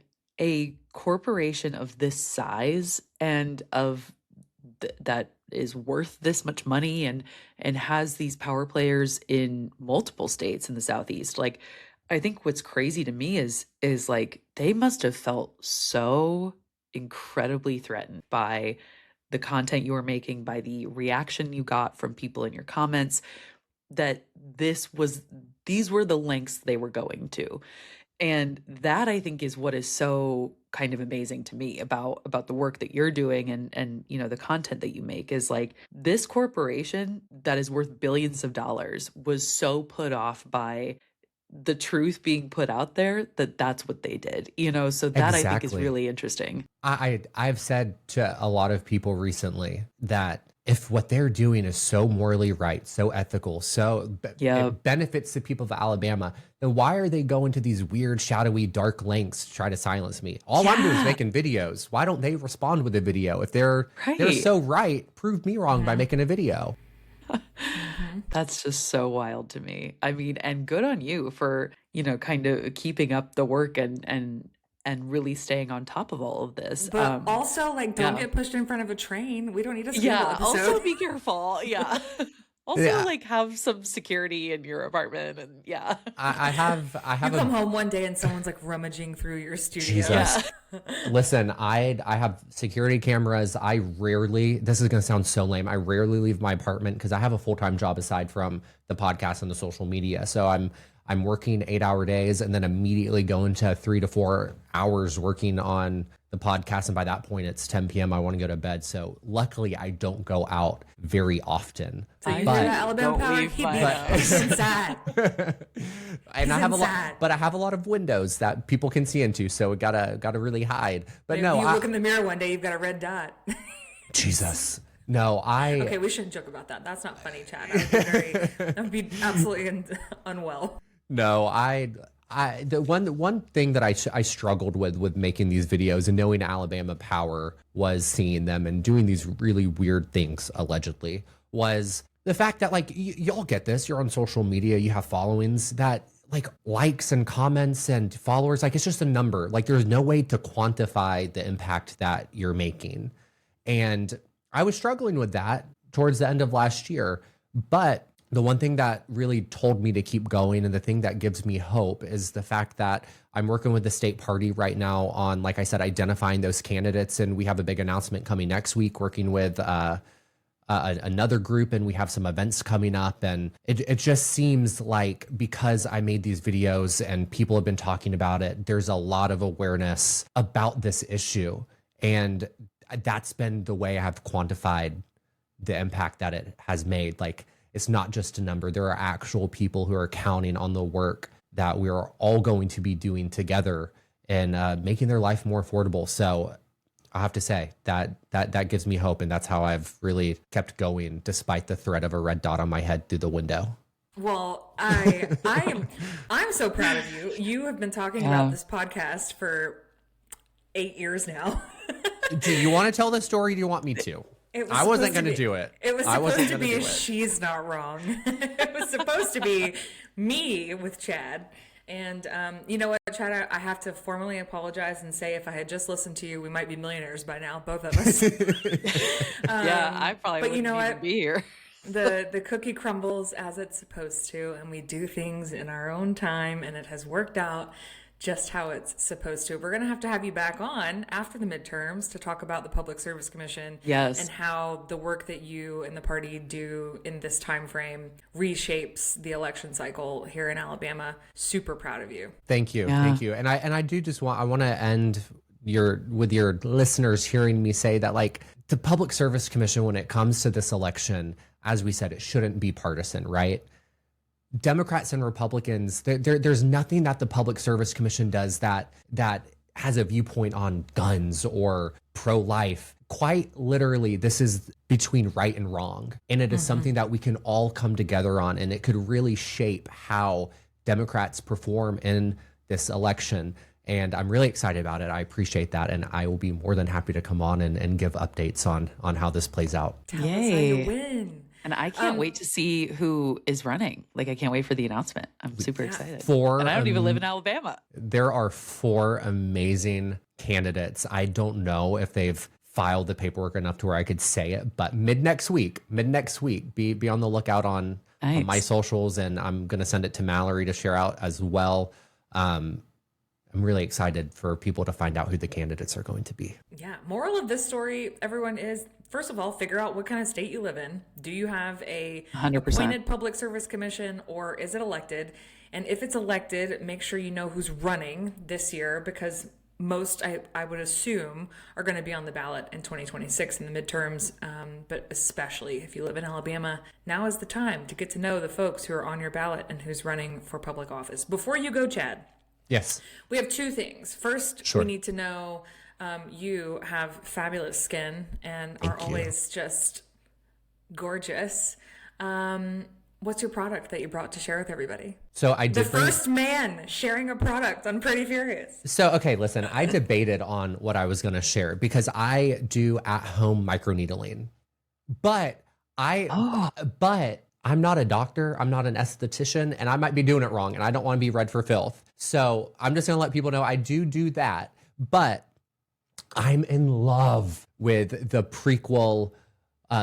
corporation of this size and of that is worth this much money and has these power players in multiple states in the Southeast. Like, I think what's crazy to me is like they must have felt so incredibly threatened by the content you were making, by the reaction you got from people in your comments, that these were the lengths they were going to. And that, I think, is what is so kind of amazing to me about the work that you're doing and the content that you make is like this corporation that is worth billions of dollars was so put off by the truth being put out there that's what they did, so that I think is really interesting. I've said to a lot of people recently that if what they're doing is so morally right, so ethical, so it benefits the people of Alabama, then why are they going to these weird, shadowy, dark lengths to try to silence me? All I'm doing is making videos. Why don't they respond with a video? If they're so right, prove me wrong by making a video. That's just so wild to me. And good on you for, kind of keeping up the work and really staying on top of all of this. But also, like, don't get pushed in front of a train. We don't need a scandal episode. Also be careful. Yeah. Also, like, have some security in your apartment, and I have. You come home one day and someone's like rummaging through your studio. Jesus. Listen, I have security cameras. This is going to sound so lame. I rarely leave my apartment because I have a full-time job aside from the podcast and the social media. So I'm working 8-hour days and then immediately go into 3 to 4 hours working on the podcast. And by that point, it's 10 p.m. I want to go to bed. So luckily, I don't go out very often. So you Alabama Power, he'd be sad. And I have I have a lot of windows that people can see into. So it gotta really hide. But if you look in the mirror one day, you've got a red dot. Jesus. No, Okay, we shouldn't joke about that. That's not funny, Chad. I would be absolutely unwell. No, the one thing that I struggled with making these videos and knowing Alabama Power was seeing them and doing these really weird things allegedly was the fact that like y'all get this, you're on social media, you have followings that like likes and comments and followers, like it's just a number. Like there's no way to quantify the impact that you're making. And I was struggling with that towards the end of last year, but the one thing that really told me to keep going and the thing that gives me hope is the fact that I'm working with the state party right now on, like I said, identifying those candidates. And we have a big announcement coming next week, working with another group, and we have some events coming up. And it just seems like because I made these videos and people have been talking about it, there's a lot of awareness about this issue. And that's been the way I have quantified the impact that it has made. Like, it's not just a number. There are actual people who are counting on the work that we are all going to be doing together and making their life more affordable. So I have to say that gives me hope, and that's how I've really kept going despite the threat of a red dot on my head through the window. Well, I'm so proud of you. You have been talking about this podcast for 8 years now. Do you want to tell the story? Do you want me to? I wasn't going to do it. It was supposed to be She's Not Wrong. It was supposed to be me with Chad. And you know what, Chad, I have to formally apologize and say if I had just listened to you, we might be millionaires by now, both of us. Yeah, I probably wouldn't even be here. The cookie crumbles as it's supposed to, and we do things in our own time, and it has worked out just how it's supposed to. We're going to have you back on after the midterms to talk about the Public Service Commission. Yes. And how the work that you and the party do in this time frame reshapes the election cycle here in Alabama. Super proud of you. Thank you. Yeah. Thank you. And I do just want to end with your listeners hearing me say that, like, the Public Service Commission, when it comes to this election, as we said, it shouldn't be partisan, right? Democrats and Republicans, there's nothing that the Public Service Commission does that has a viewpoint on guns or pro-life. Quite literally, this is between right and wrong. And it is something that we can all come together on, and it could really shape how Democrats perform in this election. And I'm really excited about it. I appreciate that. And I will be more than happy to come on and give updates on how this plays out. Tell us how you win. And I can't wait to see who is running. Like, I can't wait for the announcement. I'm super excited. And I don't even live in Alabama. There are 4 amazing candidates. I don't know if they've filed the paperwork enough to where I could say it, but mid next week, be on the lookout on my socials, and I'm going to send it to Mallory to share out as well. I'm really excited for people to find out who the candidates are going to be. Yeah. Moral of this story, everyone, is, first of all, figure out what kind of state you live in. Do you have a 100%. Appointed Public Service Commission, or is it elected? And if it's elected, make sure you know who's running this year, because most, I would assume, are going to be on the ballot in 2026 in the midterms. But especially if you live in Alabama, now is the time to get to know the folks who are on your ballot and who's running for public office. Before you go, Chad. Yes. We have 2 things. First, we need to know you have fabulous skin and are always just gorgeous. What's your product that you brought to share with everybody? So I did the first man sharing a product on Pretty Furious. So, okay, listen, I debated on what I was going to share because I do at-home microneedling, but I'm not a doctor. I'm not an esthetician, and I might be doing it wrong, and I don't want to be read for filth. So I'm just going to let people know I do that, but I'm in love with the prequel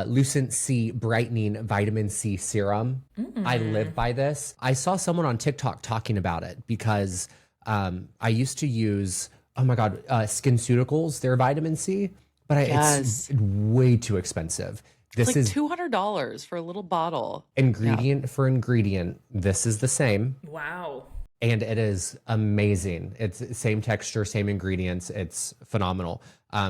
Lucent C Brightening Vitamin C Serum. I live by this. I saw someone on TikTok talking about it because I used to use, SkinCeuticals, their vitamin C, but it's way too expensive. This is $200 for a little bottle. Ingredient for ingredient. This is the same. Wow. And it is amazing. It's same texture, same ingredients. It's phenomenal.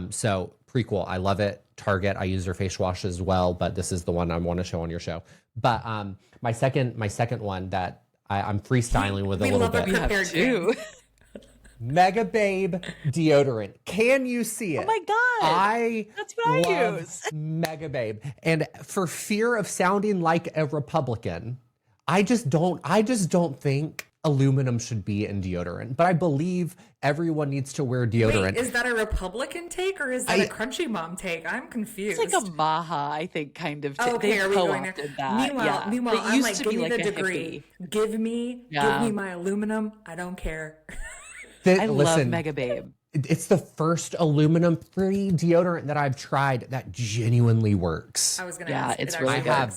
So prequel, I love it. Target, I use their face wash as well, but this is the one I want to show on your show. But my second one that I'm freestyling with a little bit. We love a prepared too. Mega Babe deodorant. Can you see it? Oh my God. That's what I use. Mega Babe. And for fear of sounding like a Republican, I just don't think aluminum should be in deodorant. But I believe everyone needs to wear deodorant. Wait, is that a Republican take or is that a Crunchy Mom take? I'm confused. It's like a Maha, I think, kind of. Okay, are we going there? That. Meanwhile, I'm like, give me the degree. Give me my aluminum. I don't care. I love Mega Babe. It's the first aluminum-free deodorant that I've tried that genuinely works. I was going to ask. It's really good.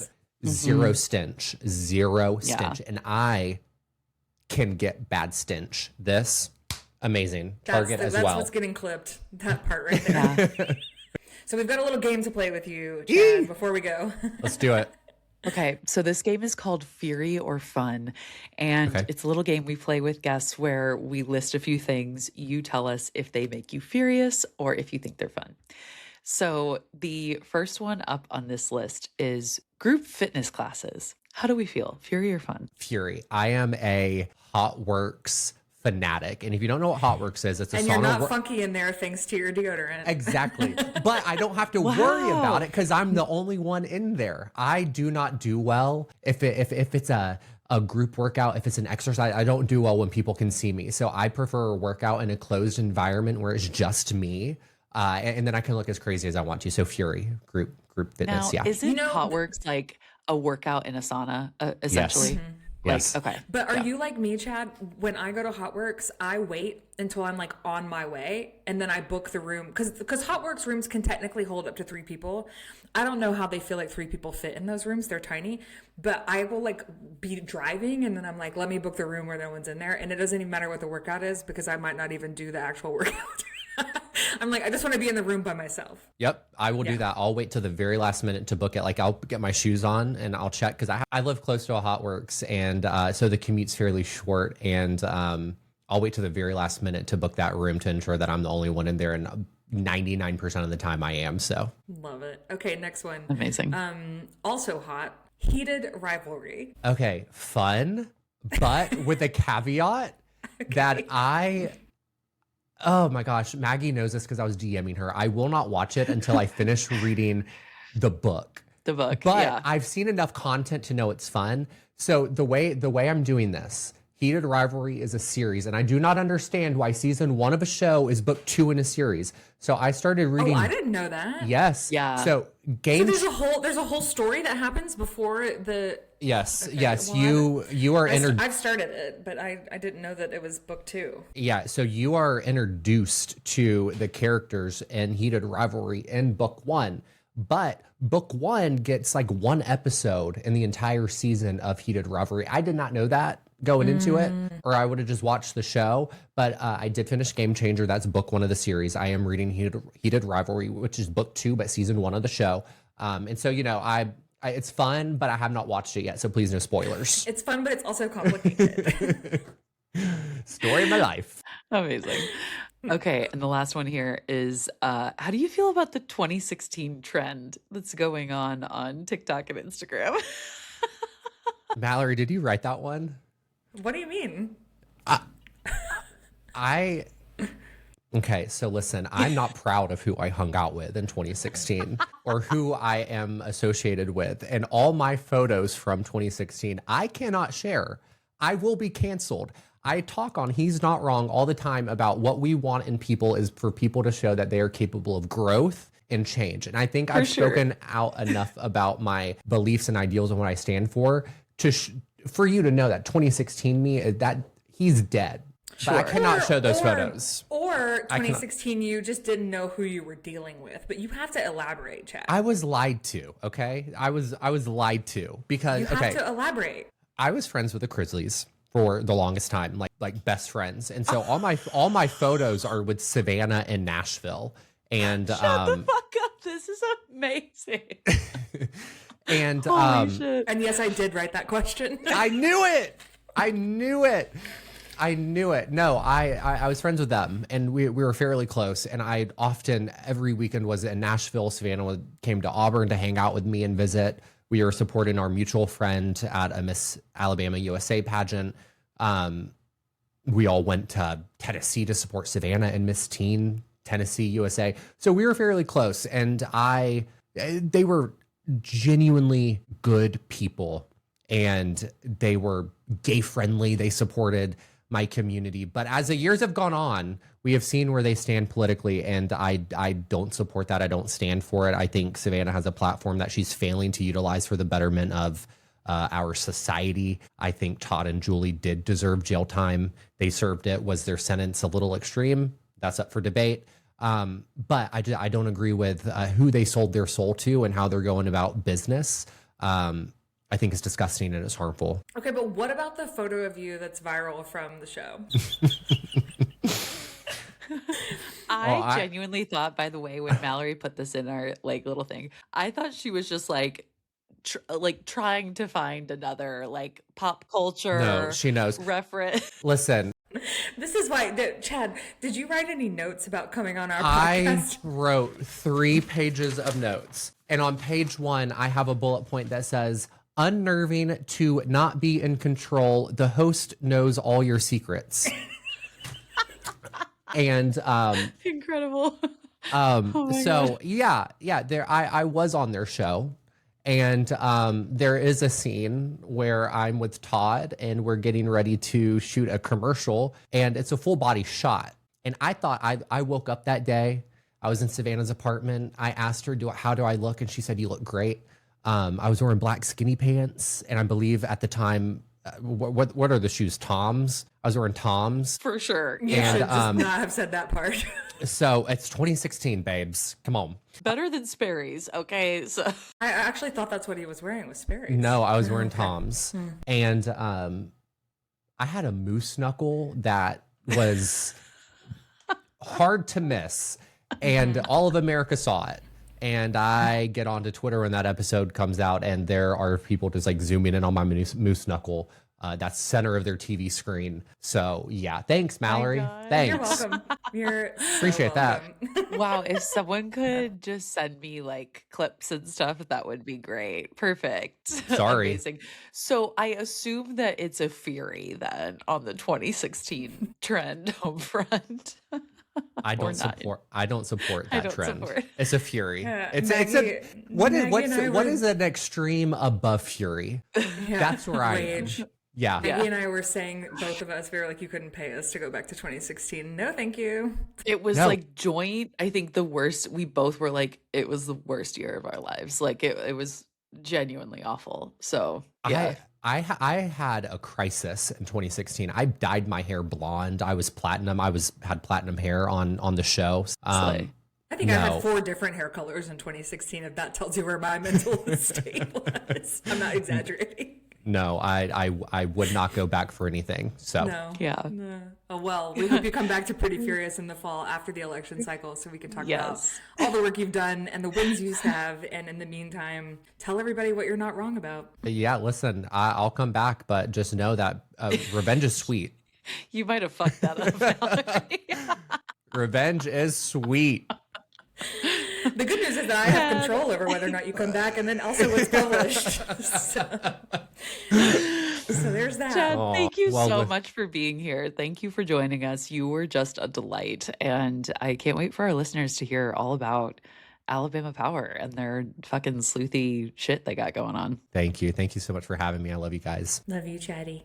zero stench, and I can get bad stench. This amazing. Target as well. That's what's getting clipped. That part right there. So we've got a little game to play with you, Chad, before we go. Let's do it. Okay, so this game is called Fury or Fun, and it's a little game we play with guests where we list a few things. You tell us if they make you furious or if you think they're fun. So the first one up on this list is group fitness classes. How do we feel? Fury or fun? Fury. I am a HotWorks fanatic. And if you don't know what HotWorks is, it's a and sauna. And you're not funky in there thanks to your deodorant. Exactly. But I don't have to worry about it because I'm the only one in there. I do not do well if it's a group workout, if it's an exercise. I don't do well when people can see me. So I prefer a workout in a closed environment where it's just me. And then I can look as crazy as I want to. So Fury, group fitness, now, isn't HotWorks like a workout in a sauna, essentially? Yes. Yes. Okay. But are you like me, Chad? When I go to HotWorks, I wait until I'm like on my way and then I book the room because HotWorks rooms can technically hold up to 3 people. I don't know how they feel like 3 people fit in those rooms. They're tiny, but I will like be driving and then I'm like, let me book the room where no one's in there. And it doesn't even matter what the workout is because I might not even do the actual workout. I'm like, I just want to be in the room by myself. Yep, I will do that. I'll wait till the very last minute to book it. Like I'll get my shoes on and I'll check because I live close to a HotWorks and so the commute's fairly short and I'll wait till the very last minute to book that room to ensure that I'm the only one in there and 99% of the time I am. So love it. Okay, next one. Amazing. Also hot, heated rivalry. Okay, fun, but with a caveat that oh my gosh, Maggie knows this because I was DMing her. I will not watch it until I finish reading the book. But I've seen enough content to know it's fun. So the way I'm doing this, Heated Rivalry is a series, and I do not understand why season 1 of a show is book 2 in a series. So I started reading. Oh, I didn't know that. Yes. Yeah. So there's a whole story that happens before the. Yes. Okay, yes. well, you are I've started it, but I didn't know that it was book 2. Yeah. So you are introduced to the characters in Heated Rivalry in book 1. But book 1 gets like 1 episode in the entire season of Heated Rivalry. I did not know that going into it, or I would have just watched the show. But I did finish Game Changer. That's book 1 of the series. I am reading Heated Rivalry, which is book 2, but season 1 of the show. And so, I it's fun, but I have not watched it yet. So please no spoilers. It's fun, but it's also complicated. Story of my life. Amazing. Okay, and the last one here is how do you feel about the 2016 trend that's going on TikTok and Instagram? Mallory, did you write that one? What do you mean? Okay, so listen, I'm not proud of who I hung out with in 2016 or who I am associated with. And all my photos from 2016, I cannot share. I will be canceled. I talk on He's Not Wrong all the time about what we want in people is for people to show that they are capable of growth and change. And I think I've spoken out enough about my beliefs and ideals and what I stand for for you to know that 2016 me, that he's dead. But I cannot show those photos. Or 2016 you just didn't know who you were dealing with. But you have to elaborate, Chad. I was lied to, okay? I was lied to because you have to elaborate. I was friends with the Grizzlies for the longest time, like best friends. And so all my photos are with Savannah and Nashville. And Shut the fuck up. This is amazing. And Holy shit. And yes, I did write that question. I knew it. No, I was friends with them and we were fairly close. And I often, every weekend was in Nashville. Savannah came to Auburn to hang out with me and visit. We were supporting our mutual friend at a Miss Alabama USA pageant. We all went to Tennessee to support Savannah and Miss Teen Tennessee USA. So we were fairly close and they were genuinely good people and they were gay friendly. They supported my community. But as the years have gone on, we have seen where they stand politically, and I don't support that. I don't stand for it. I think Savannah has a platform that she's failing to utilize for the betterment of our society. I think Todd and Julie did deserve jail time. They served it. Was their sentence a little extreme? That's up for debate. But I don't agree with who they sold their soul to and how they're going about business. I think is disgusting and it's harmful. Okay, but what about the photo of you that's viral from the show? I genuinely thought, by the way, when Mallory put this in our like little thing, I thought she was just like trying to find another like pop culture No, she knows. reference. Listen, This is why, Chad, did you write any notes about coming on our I podcast? wrote 3 pages of notes. And on page 1, I have a bullet point that says, unnerving to not be in control. The host knows all your secrets. And Incredible. so God. There I was on their show. And there is a scene where I'm with Todd and we're getting ready to shoot a commercial and it's a full body shot. And I thought I woke up that day. I was in Savannah's apartment. I asked her, how do I look? And she said, you look great. I was wearing black skinny pants. And I believe at the time, what are the shoes? Toms? I was wearing Toms. For sure. You Yeah. should just not have said that part. So it's 2016, babes. Come on. Better than Sperry's. Okay. So I actually thought that's what he was wearing was Sperry's. No, I was wearing Toms. And I had a moose knuckle that was hard to miss. And all of America saw it. And I get onto Twitter when that episode comes out, and there are people just like zooming in on my moose knuckle. That's center of their TV screen. So yeah, thanks, Mallory. Thanks. You're welcome. You're so Appreciate that. welcome. wow, if someone could just send me like clips and stuff, that would be great. Perfect. Sorry. Amazing. So I assume that it's a Fury then on the 2016 trend home front. I Or don't not. support. I don't support I that don't trend. support. It's a Fury. Yeah, It's Maggie- a what is Maggie and I what were- is an extreme above Fury? Yeah, That's where I am. rage. Yeah. Maggie and I were saying, both of us, we were like, you couldn't pay us to go back to 2016. No, thank you. It was No. like joint. I think the worst. We both were like, it was the worst year of our lives. Like it was genuinely awful. So yeah. I had a crisis in 2016. I dyed my hair blonde. I was platinum. Had platinum hair on the show. Slay. I think I No. had 4 different hair colors in 2016, if that tells you where my mental state was. I'm not exaggerating. No, I would not go back for anything. So No. Yeah. No. Oh, well, we hope you come back to Pretty Furious in the fall after the election cycle so we can talk Yes. about all the work you've done and the wins you have. And in the meantime, tell everybody what you're not wrong about. yeah, listen, I'll come back, but just know that revenge is sweet. You might have fucked that up, Valerie. Revenge is sweet. The good news is that I have control over whether or not you come back and then also what's published. So there's that. Chad, Aw, thank you well, so with- much for being here. Thank you for joining us. You were just a delight. And I can't wait for our listeners to hear all about Alabama Power and their fucking sleuthy shit they got going on. Thank you so much for having me. I love you guys. Love you, Chatty.